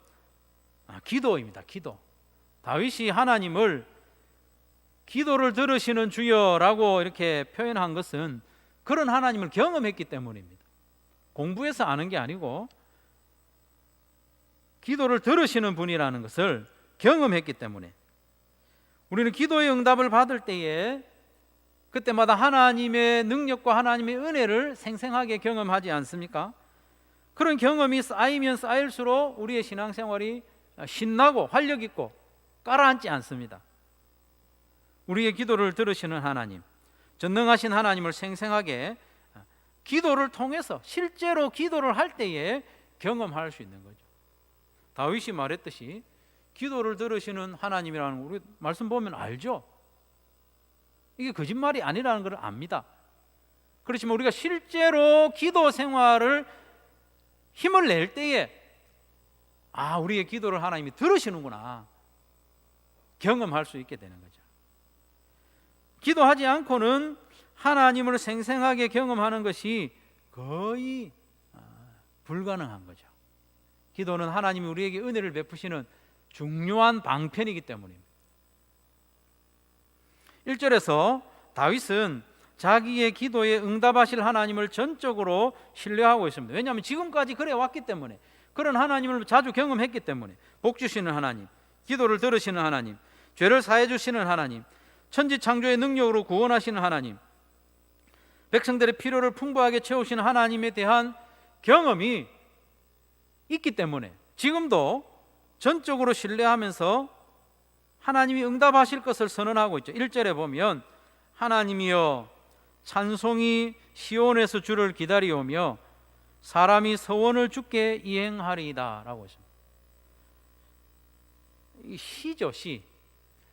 기도입니다. 기도. 다윗이 하나님을 기도를 들으시는 주여라고 이렇게 표현한 것은 그런 하나님을 경험했기 때문입니다. 공부해서 아는 게 아니고 기도를 들으시는 분이라는 것을 경험했기 때문에, 우리는 기도의 응답을 받을 때에 그때마다 하나님의 능력과 하나님의 은혜를 생생하게 경험하지 않습니까? 그런 경험이 쌓이면 쌓일수록 우리의 신앙생활이 신나고 활력 있고 가라앉지 않습니다. 우리의 기도를 들으시는 하나님, 전능하신 하나님을 생생하게 기도를 통해서 실제로 기도를 할 때에 경험할 수 있는 거죠. 다윗이 말했듯이 기도를 들으시는 하나님이라는 거 우리 말씀 보면 알죠. 이게 거짓말이 아니라는 걸 압니다. 그렇지만 우리가 실제로 기도 생활을 힘을 낼 때에 우리의 기도를 하나님이 들으시는구나 경험할 수 있게 되는 거죠. 기도하지 않고는 하나님을 생생하게 경험하는 것이 거의 불가능한 거죠. 기도는 하나님이 우리에게 은혜를 베푸시는 중요한 방편이기 때문입니다. 1절에서 다윗은 자기의 기도에 응답하실 하나님을 전적으로 신뢰하고 있습니다. 왜냐하면 지금까지 그래 왔기 때문에, 그런 하나님을 자주 경험했기 때문에, 복 주시는 하나님, 기도를 들으시는 하나님, 죄를 사해 주시는 하나님, 천지 창조의 능력으로 구원하시는 하나님, 백성들의 필요를 풍부하게 채우시는 하나님에 대한 경험이 있기 때문에 지금도 전적으로 신뢰하면서 하나님이 응답하실 것을 선언하고 있죠. 1절에 보면 하나님이여 찬송이 시온에서 주를 기다리오며 사람이 서원을 주께 이행하리이다 라고 했습니다. 이 시죠.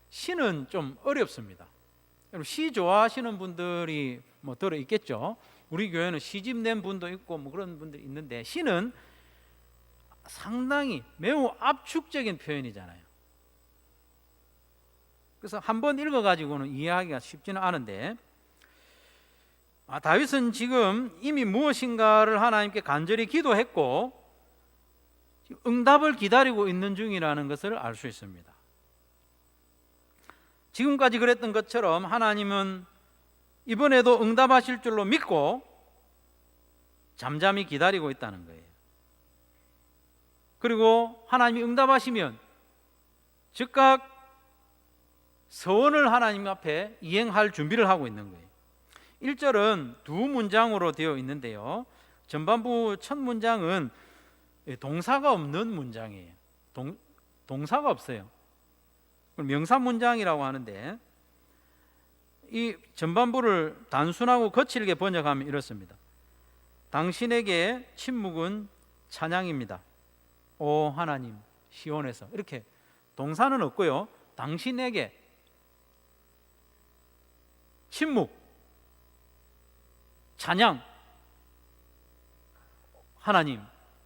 시는 좀 어렵습니다. 여러분 시 좋아하시는 분들이 들어 있겠죠. 우리 교회는 시집 낸 분도 있고 그런 분들이 있는데, 시는 상당히 매우 압축적인 표현이잖아요. 그래서 한번 읽어가지고는 이해하기가 쉽지는 않은데, 다윗은 지금 이미 무엇인가를 하나님께 간절히 기도했고 응답을 기다리고 있는 중이라는 것을 알 수 있습니다. 지금까지 그랬던 것처럼 하나님은 이번에도 응답하실 줄로 믿고 잠잠히 기다리고 있다는 거예요. 그리고 하나님이 응답하시면 즉각 서원을 하나님 앞에 이행할 준비를 하고 있는 거예요. 1절은 두 문장으로 되어 있는데요, 전반부 첫 문장은 동사가 없는 문장이에요. 동사가 없어요. 명사 문장이라고 하는데, 이 전반부를 단순하고 거칠게 번역하면 이렇습니다. 당신에게 침묵은 찬양입니다. 오 하나님 시온에서, 이렇게 동사는 없고요, 당신에게 침묵, 찬양, 하나님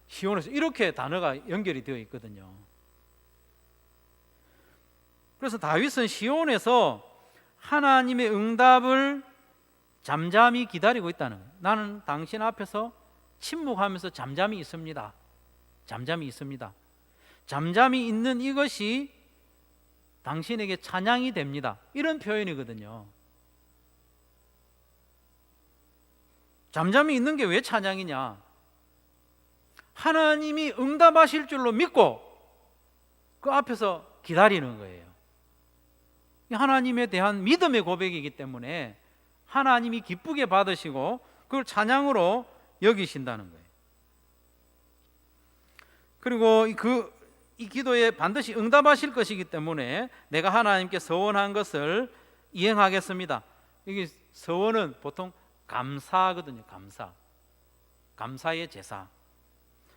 시온에서, 이렇게 단어가 연결이 되어 있거든요. 그래서 다윗은 시온에서 하나님의 응답을 잠잠히 기다리고 있다는 거예요. 나는 당신 앞에서 침묵하면서 잠잠히 있습니다. 잠잠히 있습니다. 잠잠히 있는 이것이 당신에게 찬양이 됩니다. 이런 표현이거든요. 잠잠히 있는 게 왜 찬양이냐? 하나님이 응답하실 줄로 믿고 그 앞에서 기다리는 거예요. 하나님에 대한 믿음의 고백이기 때문에 하나님이 기쁘게 받으시고 그걸 찬양으로 여기신다는 거예요. 그리고 이 기도에 반드시 응답하실 것이기 때문에 내가 하나님께 서원한 것을 이행하겠습니다. 이게 서원은 보통 감사거든요. 감사의 제사.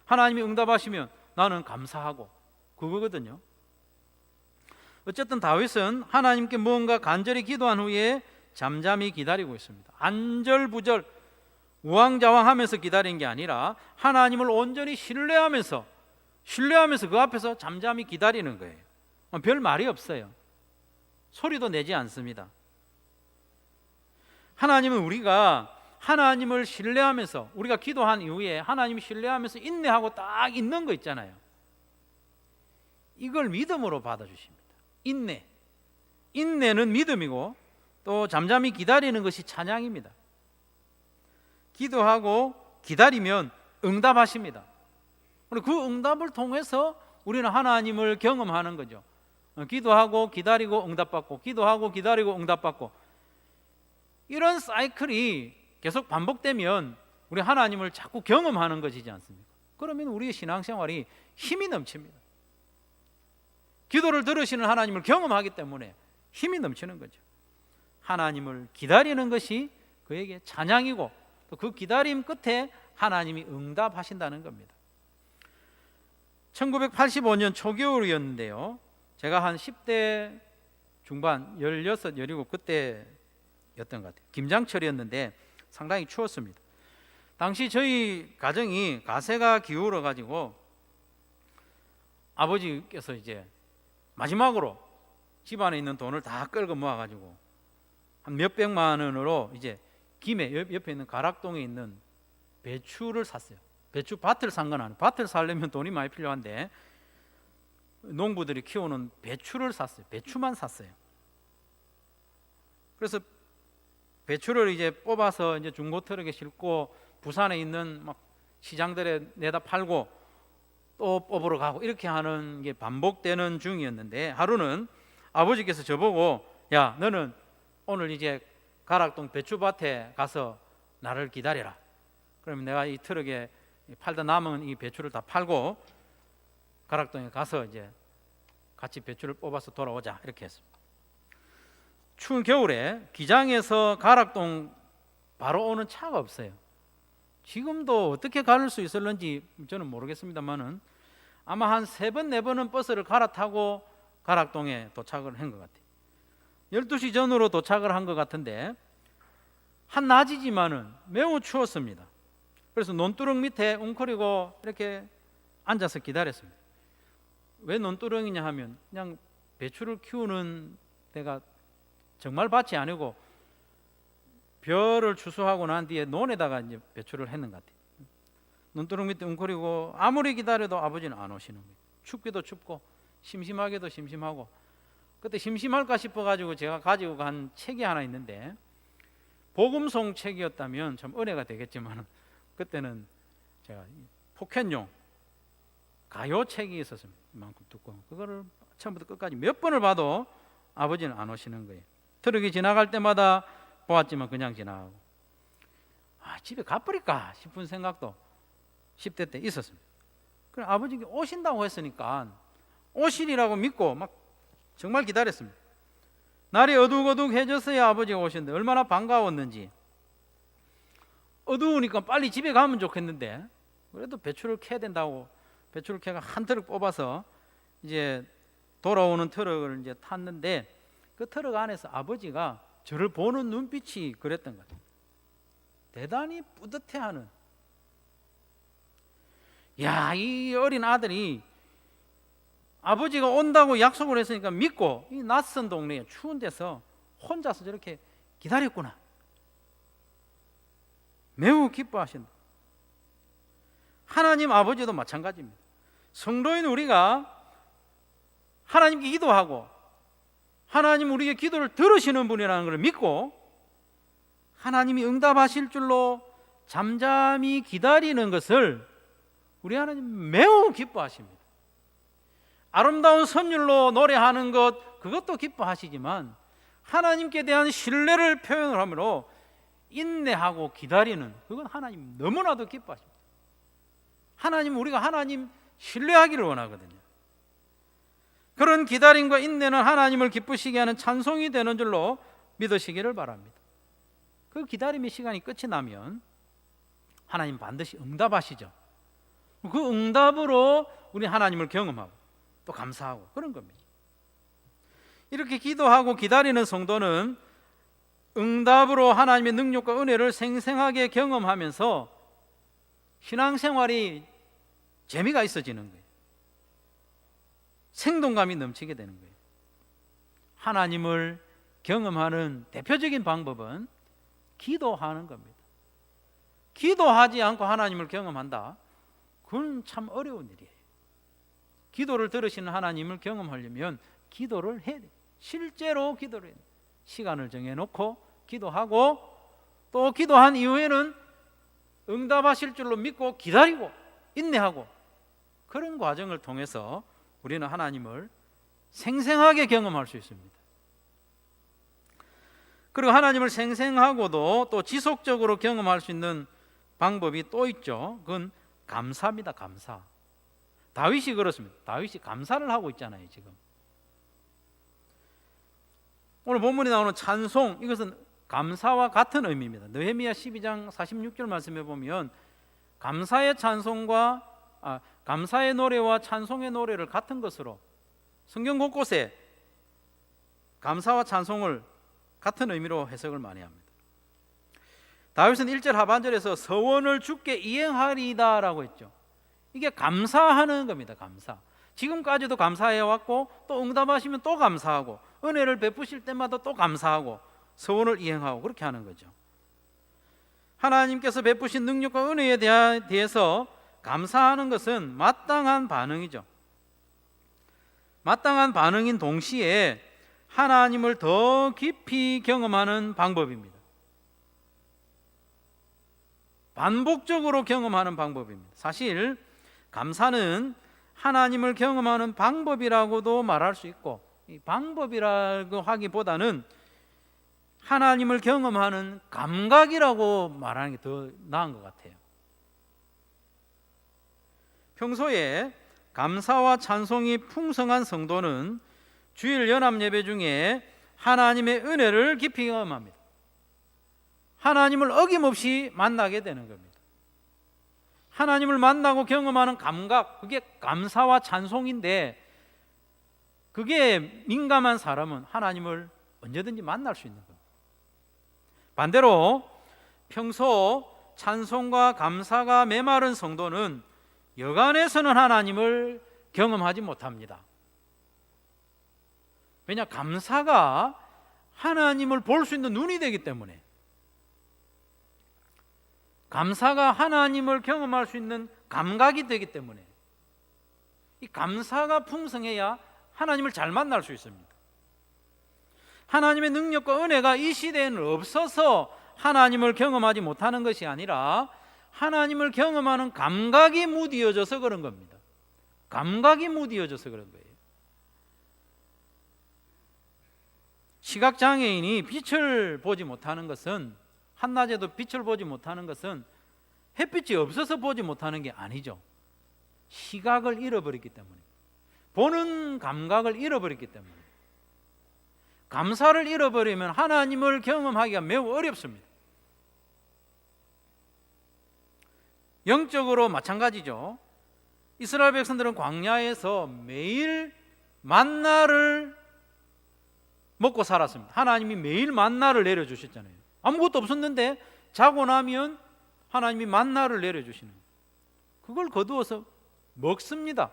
하나님이 응답하시면 나는 감사하고 그거거든요. 어쨌든 다윗은 하나님께 무언가 간절히 기도한 후에 잠잠히 기다리고 있습니다. 안절부절 우왕좌왕하면서 기다린 게 아니라 하나님을 온전히 신뢰하면서 그 앞에서 잠잠히 기다리는 거예요. 별 말이 없어요. 소리도 내지 않습니다. 하나님은 우리가 하나님을 신뢰하면서 우리가 기도한 이후에 하나님을 신뢰하면서 인내하고 딱 있는 거 있잖아요. 이걸 믿음으로 받아주십니다. 인내는 믿음이고 또 잠잠히 기다리는 것이 찬양입니다. 기도하고 기다리면 응답하십니다. 그리고 그 응답을 통해서 우리는 하나님을 경험하는 거죠. 기도하고 기다리고 응답받고 기도하고 기다리고 응답받고 이런 사이클이 계속 반복되면 우리 하나님을 자꾸 경험하는 것이지 않습니까? 그러면 우리의 신앙생활이 힘이 넘칩니다. 기도를 들으시는 하나님을 경험하기 때문에 힘이 넘치는 거죠. 하나님을 기다리는 것이 그에게 찬양이고 또 그 기다림 끝에 하나님이 응답하신다는 겁니다. 1985년 초겨울이었는데요. 제가 한 10대 중반 16, 17 그때였던 것 같아요. 김장철이었는데 상당히 추웠습니다. 당시 저희 가정이 가세가 기울어 가지고 아버지께서 이제 마지막으로 집안에 있는 돈을 다 끌고 모아 가지고 한 몇백만 원으로 이제 김해 옆에 있는 가락동에 있는 배추를 샀어요. 배추 밭을 산 건 아니에요. 밭을 사려면 돈이 많이 필요한데 농부들이 키우는 배추를 샀어요. 배추만 샀어요. 그래서 배추를 이제 뽑아서 이제 중고 트럭에 싣고 부산에 있는 막 시장들에 내다 팔고 또 뽑으러 가고 이렇게 하는 게 반복되는 중이었는데 하루는 아버지께서 저보고 야 너는 오늘 이제 가락동 배추밭에 가서 나를 기다려라. 그러면 내가 이 트럭에 팔다 남은 이 배추를 다 팔고 가락동에 가서 이제 같이 배추를 뽑아서 돌아오자 이렇게 했습니다. 추운 겨울에 기장에서 가락동 바로 오는 차가 없어요. 지금도 어떻게 갈 수 있을런지 저는 모르겠습니다만은 아마 한 3번, 4번은 버스를 갈아타고 가락동에 도착을 한 것 같아요. 12시 전으로 도착을 한 것 같은데 한낮이지만은 매우 추웠습니다. 그래서 논두렁 밑에 웅크리고 이렇게 앉아서 기다렸습니다. 왜 논두렁이냐 하면 그냥 배추를 키우는 데가 정말 밭이 아니고 벼를 추수하고 난 뒤에 논에다가 이제 배추를 했는 것 같아요. 논두렁 밑에 웅크리고 아무리 기다려도 아버지는 안 오시는 거예요. 춥기도 춥고 심심하기도 심심하고 그때 심심할까 싶어가지고 제가 가지고 간 책이 하나 있는데 복음송 책이었다면 참 은혜가 되겠지만 그때는 제가 포켓용 가요 책이 있었습니다. 이만큼 두꺼운 그거를 처음부터 끝까지 몇 번을 봐도 아버지는 안 오시는 거예요. 트럭이 지나갈 때마다 보았지만 그냥 지나가고 집에 가버릴까 싶은 생각도 10대 때 있었습니다. 그래 아버지가 오신다고 했으니까 오시리라고 믿고 막 정말 기다렸습니다. 날이 어둑어둑해졌어야 아버지가 오셨는데 얼마나 반가웠는지. 어두우니까 빨리 집에 가면 좋겠는데 그래도 배추를 캐야 된다고 배추를 캐가 한 트럭 뽑아서 이제 돌아오는 트럭을 이제 탔는데 그 트럭 안에서 아버지가 저를 보는 눈빛이 그랬던 것 같아요. 대단히 뿌듯해하는. 야, 이 어린 아들이 아버지가 온다고 약속을 했으니까 믿고 이 낯선 동네에 추운 데서 혼자서 저렇게 기다렸구나. 매우 기뻐하신다. 하나님 아버지도 마찬가지입니다. 성도인 우리가 하나님께 기도하고 하나님 우리의 기도를 들으시는 분이라는 걸 믿고 하나님이 응답하실 줄로 잠잠히 기다리는 것을 우리 하나님 매우 기뻐하십니다. 아름다운 선율로 노래하는 것, 그것도 기뻐하시지만 하나님께 대한 신뢰를 표현을 하므로 인내하고 기다리는, 그건 하나님 너무나도 기뻐하십니다. 하나님, 우리가 하나님 신뢰하기를 원하거든요. 그런 기다림과 인내는 하나님을 기쁘시게 하는 찬송이 되는 줄로 믿으시기를 바랍니다. 그 기다림의 시간이 끝이 나면 하나님 반드시 응답하시죠. 그 응답으로 우리 하나님을 경험하고 또 감사하고 그런 겁니다. 이렇게 기도하고 기다리는 성도는 응답으로 하나님의 능력과 은혜를 생생하게 경험하면서 신앙생활이 재미가 있어지는 거예요. 생동감이 넘치게 되는 거예요. 하나님을 경험하는 대표적인 방법은 기도하는 겁니다. 기도하지 않고 하나님을 경험한다? 그건 참 어려운 일이에요. 기도를 들으시는 하나님을 경험하려면 기도를 해야 돼요. 실제로 기도를 해야 돼요. 시간을 정해놓고 기도하고 또 기도한 이후에는 응답하실 줄로 믿고 기다리고 인내하고 그런 과정을 통해서 우리는 하나님을 생생하게 경험할 수 있습니다. 그리고 하나님을 생생하고도 또 지속적으로 경험할 수 있는 방법이 또 있죠. 그건 감사입니다. 감사. 다윗이 그렇습니다. 다윗이 감사를 하고 있잖아요. 지금 오늘 본문에 나오는 찬송, 이것은 감사와 같은 의미입니다. 느헤미야 12장 46절 말씀해 보면 감사의 찬송과 감사의 노래와 찬송의 노래를 같은 것으로 성경 곳곳에 감사와 찬송을 같은 의미로 해석을 많이 합니다. 다윗은 1절 하반절에서 서원을 주께 이행하리다 라고 했죠. 이게 감사하는 겁니다. 감사. 지금까지도 감사해왔고 또 응답하시면 또 감사하고 은혜를 베푸실 때마다 또 감사하고 서원을 이행하고 그렇게 하는 거죠. 하나님께서 베푸신 능력과 은혜에 대해서 감사하는 것은 마땅한 반응이죠. 마땅한 반응인 동시에 하나님을 더 깊이 경험하는 방법입니다. 반복적으로 경험하는 방법입니다. 사실 감사는 하나님을 경험하는 방법이라고도 말할 수 있고, 이 방법이라고 하기보다는 하나님을 경험하는 감각이라고 말하는 게 더 나은 것 같아요. 평소에 감사와 찬송이 풍성한 성도는 주일 연합 예배 중에 하나님의 은혜를 깊이 경험합니다. 하나님을 어김없이 만나게 되는 겁니다. 하나님을 만나고 경험하는 감각, 그게 감사와 찬송인데, 그게 민감한 사람은 하나님을 언제든지 만날 수 있는 겁니다. 반대로 평소 찬송과 감사가 메마른 성도는 여간에서는 하나님을 경험하지 못합니다. 왜냐? 감사가 하나님을 볼 수 있는 눈이 되기 때문에, 감사가 하나님을 경험할 수 있는 감각이 되기 때문에, 이 감사가 풍성해야 하나님을 잘 만날 수 있습니다. 하나님의 능력과 은혜가 이 시대에는 없어서 하나님을 경험하지 못하는 것이 아니라 하나님을 경험하는 감각이 무디어져서 그런 겁니다. 감각이 무디어져서 그런 거예요. 시각장애인이 빛을 보지 못하는 것은, 한낮에도 빛을 보지 못하는 것은 햇빛이 없어서 보지 못하는 게 아니죠. 시각을 잃어버렸기 때문에, 보는 감각을 잃어버렸기 때문에. 감사를 잃어버리면 하나님을 경험하기가 매우 어렵습니다. 영적으로 마찬가지죠. 이스라엘 백성들은 광야에서 매일 만나를 먹고 살았습니다. 하나님이 매일 만나를 내려주셨잖아요. 아무것도 없었는데 자고 나면 하나님이 만나를 내려주시는 거예요. 그걸 거두어서 먹습니다.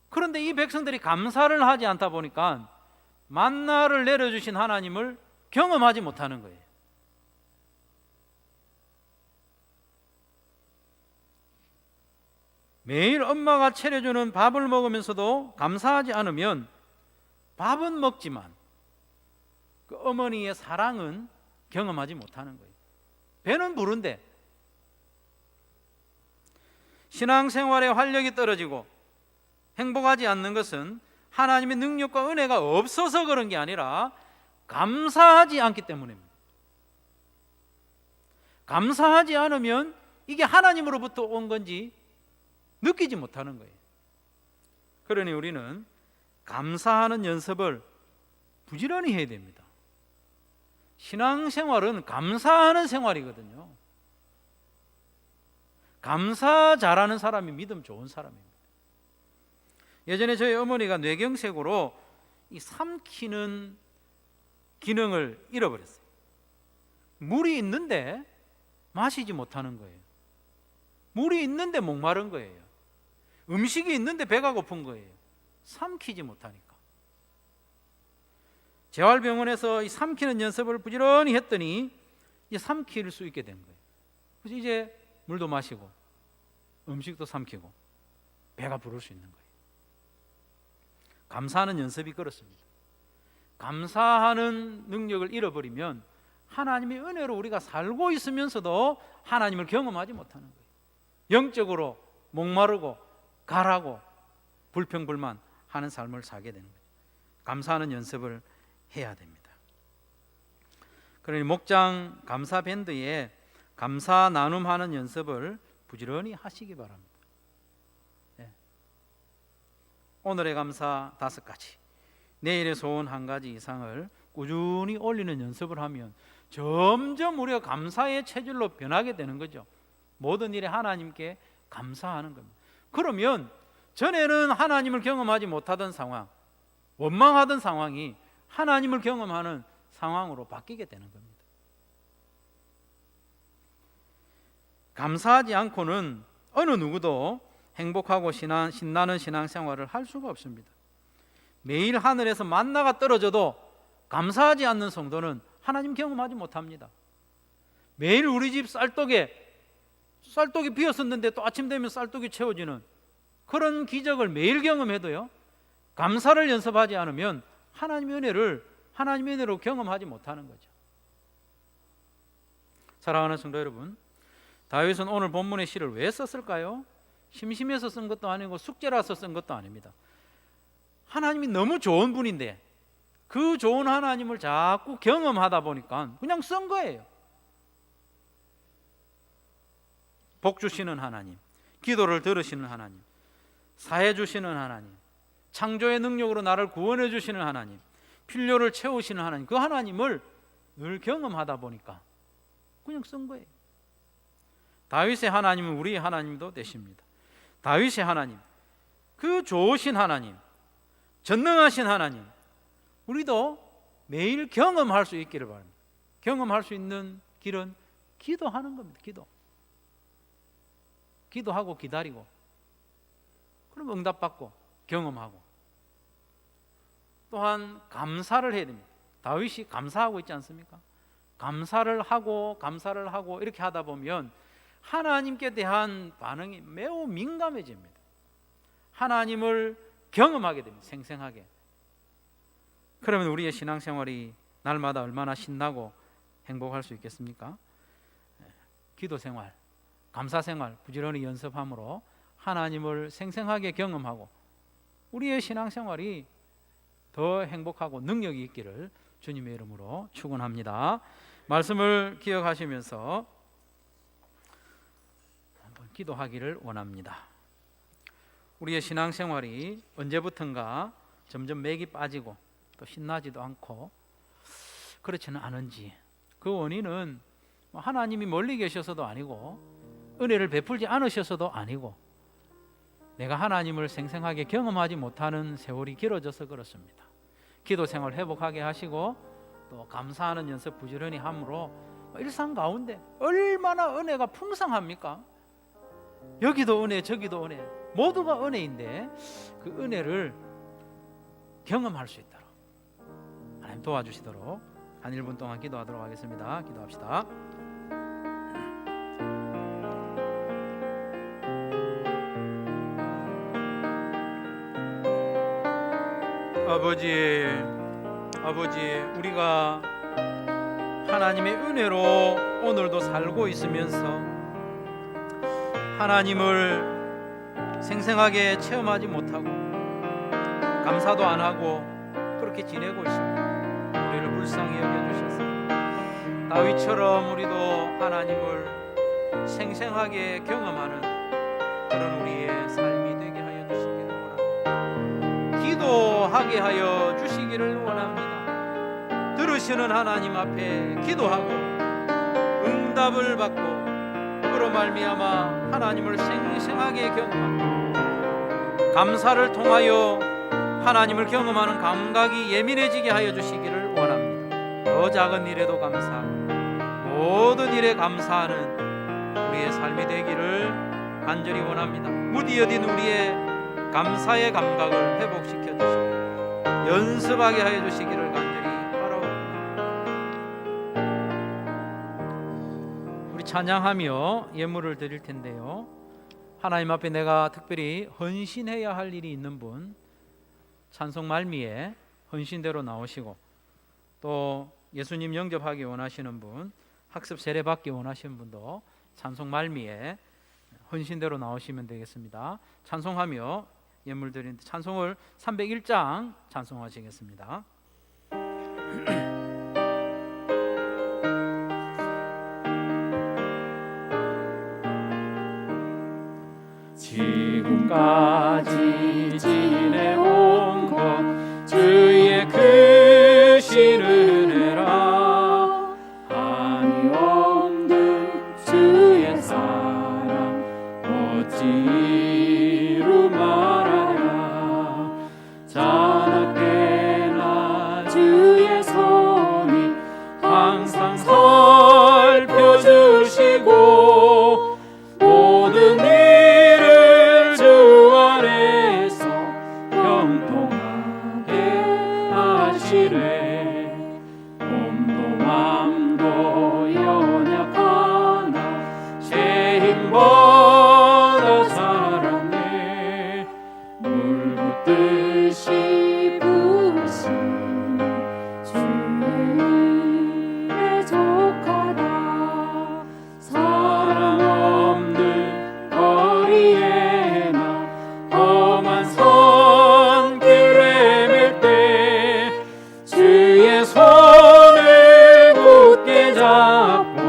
그런데 이 백성들이 감사를 하지 않다 보니까 만나를 내려주신 하나님을 경험하지 못하는 거예요. 매일 엄마가 차려주는 밥을 먹으면서도 감사하지 않으면 밥은 먹지만 그 어머니의 사랑은 경험하지 못하는 거예요. 배는 부른데 신앙생활의 활력이 떨어지고 행복하지 않는 것은 하나님의 능력과 은혜가 없어서 그런 게 아니라 감사하지 않기 때문입니다. 감사하지 않으면 이게 하나님으로부터 온 건지 느끼지 못하는 거예요. 그러니 우리는 감사하는 연습을 부지런히 해야 됩니다. 신앙생활은 감사하는 생활이거든요. 감사 잘하는 사람이 믿음 좋은 사람입니다. 예전에 저희 어머니가 뇌경색으로 이 삼키는 기능을 잃어버렸어요. 물이 있는데 마시지 못하는 거예요. 물이 있는데 목마른 거예요. 음식이 있는데 배가 고픈 거예요. 삼키지 못하니까. 재활병원에서 이 삼키는 연습을 부지런히 했더니 이제 삼킬 수 있게 된 거예요. 그래서 이제 물도 마시고 음식도 삼키고 배가 부를 수 있는 거예요. 감사하는 연습이 그렇습니다. 감사하는 능력을 잃어버리면 하나님의 은혜로 우리가 살고 있으면서도 하나님을 경험하지 못하는 거예요. 영적으로 목마르고 가라고 불평불만 하는 삶을 살게 되는 거예요. 감사하는 연습을 해야 됩니다. 그러니 목장 감사 밴드에 감사 나눔하는 연습을 부지런히 하시기 바랍니다. 네. 오늘의 감사 5가지, 내일의 소원 1가지 이상을 꾸준히 올리는 연습을 하면 점점 우리가 감사의 체질로 변하게 되는 거죠. 모든 일에 하나님께 감사하는 겁니다. 그러면 전에는 하나님을 경험하지 못하던 상황, 원망하던 상황이 하나님을 경험하는 상황으로 바뀌게 되는 겁니다. 감사하지 않고는 어느 누구도 행복하고 신나는 신앙생활을 할 수가 없습니다. 매일 하늘에서 만나가 떨어져도 감사하지 않는 성도는 하나님 경험하지 못합니다. 매일 우리 집 쌀떡이 비었었는데 또 아침 되면 쌀떡이 채워지는 그런 기적을 매일 경험해도요, 감사를 연습하지 않으면 하나님의 은혜로 경험하지 못하는 거죠. 사랑하는 성도 여러분, 다윗은 오늘 본문의 시를 왜 썼을까요? 심심해서 쓴 것도 아니고 숙제라서 쓴 것도 아닙니다. 하나님이 너무 좋은 분인데 그 좋은 하나님을 자꾸 경험하다 보니까 그냥 쓴 거예요. 복 주시는 하나님, 기도를 들으시는 하나님, 사해 주시는 하나님, 창조의 능력으로 나를 구원해 주시는 하나님, 필요를 채우시는 하나님, 그 하나님을 늘 경험하다 보니까 그냥 쓴 거예요. 다윗의 하나님은 우리의 하나님도 되십니다. 다윗의 하나님, 그 좋으신 하나님, 전능하신 하나님, 우리도 매일 경험할 수 있기를 바랍니다. 경험할 수 있는 길은 기도하는 겁니다. 기도하고 기다리고, 그럼 응답받고 경험하고, 또한 감사를 해야 됩니다. 다윗이 감사하고 있지 않습니까? 감사를 하고 이렇게 하다 보면 하나님께 대한 반응이 매우 민감해집니다. 하나님을 경험하게 됩니다. 생생하게. 그러면 우리의 신앙생활이 날마다 얼마나 신나고 행복할 수 있겠습니까? 기도생활, 감사생활 부지런히 연습함으로 하나님을 생생하게 경험하고 우리의 신앙생활이 더 행복하고 능력이 있기를 주님의 이름으로 축원합니다. 말씀을 기억하시면서 한번 기도하기를 원합니다. 우리의 신앙생활이 언제부턴가 점점 맥이 빠지고 또 신나지도 않고 그렇지는 않은지, 그 원인은 하나님이 멀리 계셔서도 아니고 은혜를 베풀지 않으셔서도 아니고 내가 하나님을 생생하게 경험하지 못하는 세월이 길어져서 그렇습니다. 기도생활 회복하게 하시고 또 감사하는 연습 부지런히 함으로 일상 가운데 얼마나 은혜가 풍성합니까? 여기도 은혜 저기도 은혜, 모두가 은혜인데 그 은혜를 경험할 수 있도록 하나님 도와주시도록 한 1분 동안 기도하도록 하겠습니다. 기도합시다. 아버지, 우리가 하나님의 은혜로 오늘도 살고 있으면서 하나님을 생생하게 체험하지 못하고 감사도 안 하고 그렇게 지내고 있습니다. 우리를 불쌍히 여겨주셔서 다윗처럼 우리도 하나님을 생생하게 경험하는 그런 우리의 삶이 되게 하여 주시기를 원합니다. 기도하게 하여 주시기를 원합니다. 들으시는 하나님 앞에 기도하고 응답을 받고 그로 말미암아 하나님을 생생하게 경험하고 감사를 통하여 하나님을 경험하는 감각이 예민해지게 하여 주시기를 원합니다. 더 작은 일에도 감사하고 모든 일에 감사하는 우리의 삶이 되기를 간절히 원합니다. 무디어진 우리의 감사의 감각을 회복시켜 주시고 연습하게 하여 주시기를 간절히 바라옵니다. 우리 찬양하며 예물을 드릴 텐데요, 하나님 앞에 내가 특별히 헌신해야 할 일이 있는 분, 찬송 말미에 헌신대로 나오시고, 또 예수님 영접하기 원하시는 분, 학습 세례 받기 원하시는 분도 찬송 말미에 헌신대로 나오시면 되겠습니다. 찬송하며 예물 드리는데 찬송을 301장 찬송하시겠습니다. 지금까지 지내온 것 주의 크신 은혜라. 한이 없는 주의 사랑 어찌 이루 말하랴. 자나깨나 주의 손이 항상 살펴주시고 모든 일을 주 안에서 형통하게 하시래. 몸도 맘도 연약하나 제 힘보다 살았네. 물 붓듯이 부으신 주의 은혜 족하다. 사랑 없는 거리에나 험한 손길 헤맬 때 주의 손을 굳게 잡고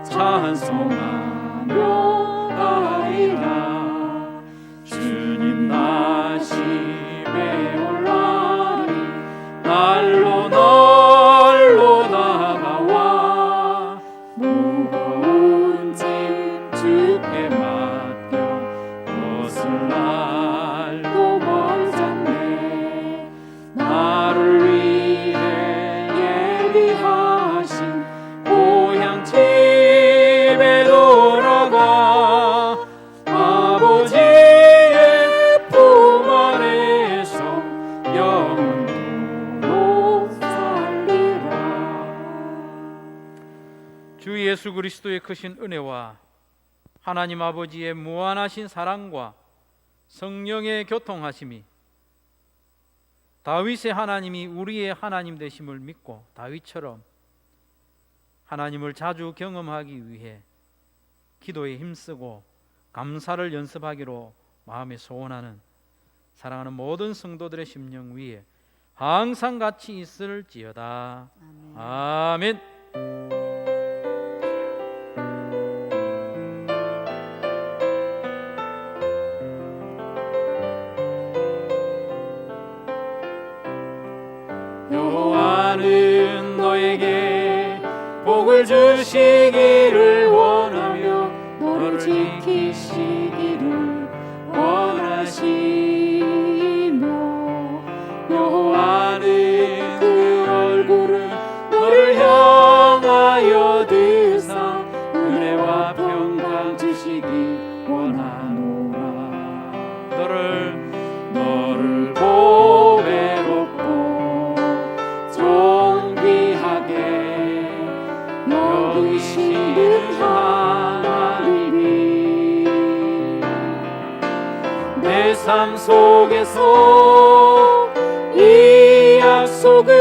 찬송하며 가리라. 주님 다시 배올라니 날로 날로 다가와. 무거운 짐 주께 맡겨 벗을 날도 멀었네. 나를 위해 예비하신 고향 집에 돌아가 아버지의 품 안에서 영원토록 살리라. 주 예수 그리스도의 크신 은혜와 하나님 아버지의 무한하신 사랑과 성령의 교통하심이, 다윗의 하나님이 우리의 하나님 되심을 믿고 다윗처럼 하나님을 자주 경험하기 위해 기도에 힘쓰고 감사를 연습하기로 마음에 소원하는 사랑하는 모든 성도들의 심령 위에 항상 같이 있을지어다. 아멘. 여호와는 너에게 복을 주시기를 원하며 너를 지키시기를 원하시며, 여호와는 그 얼굴을 너를 향하여 드사 은혜와 평강 주시기 원하노라. 너를 보배롭고 존귀하게 여기시는 하나님이 내 삶 속에서 이 약속을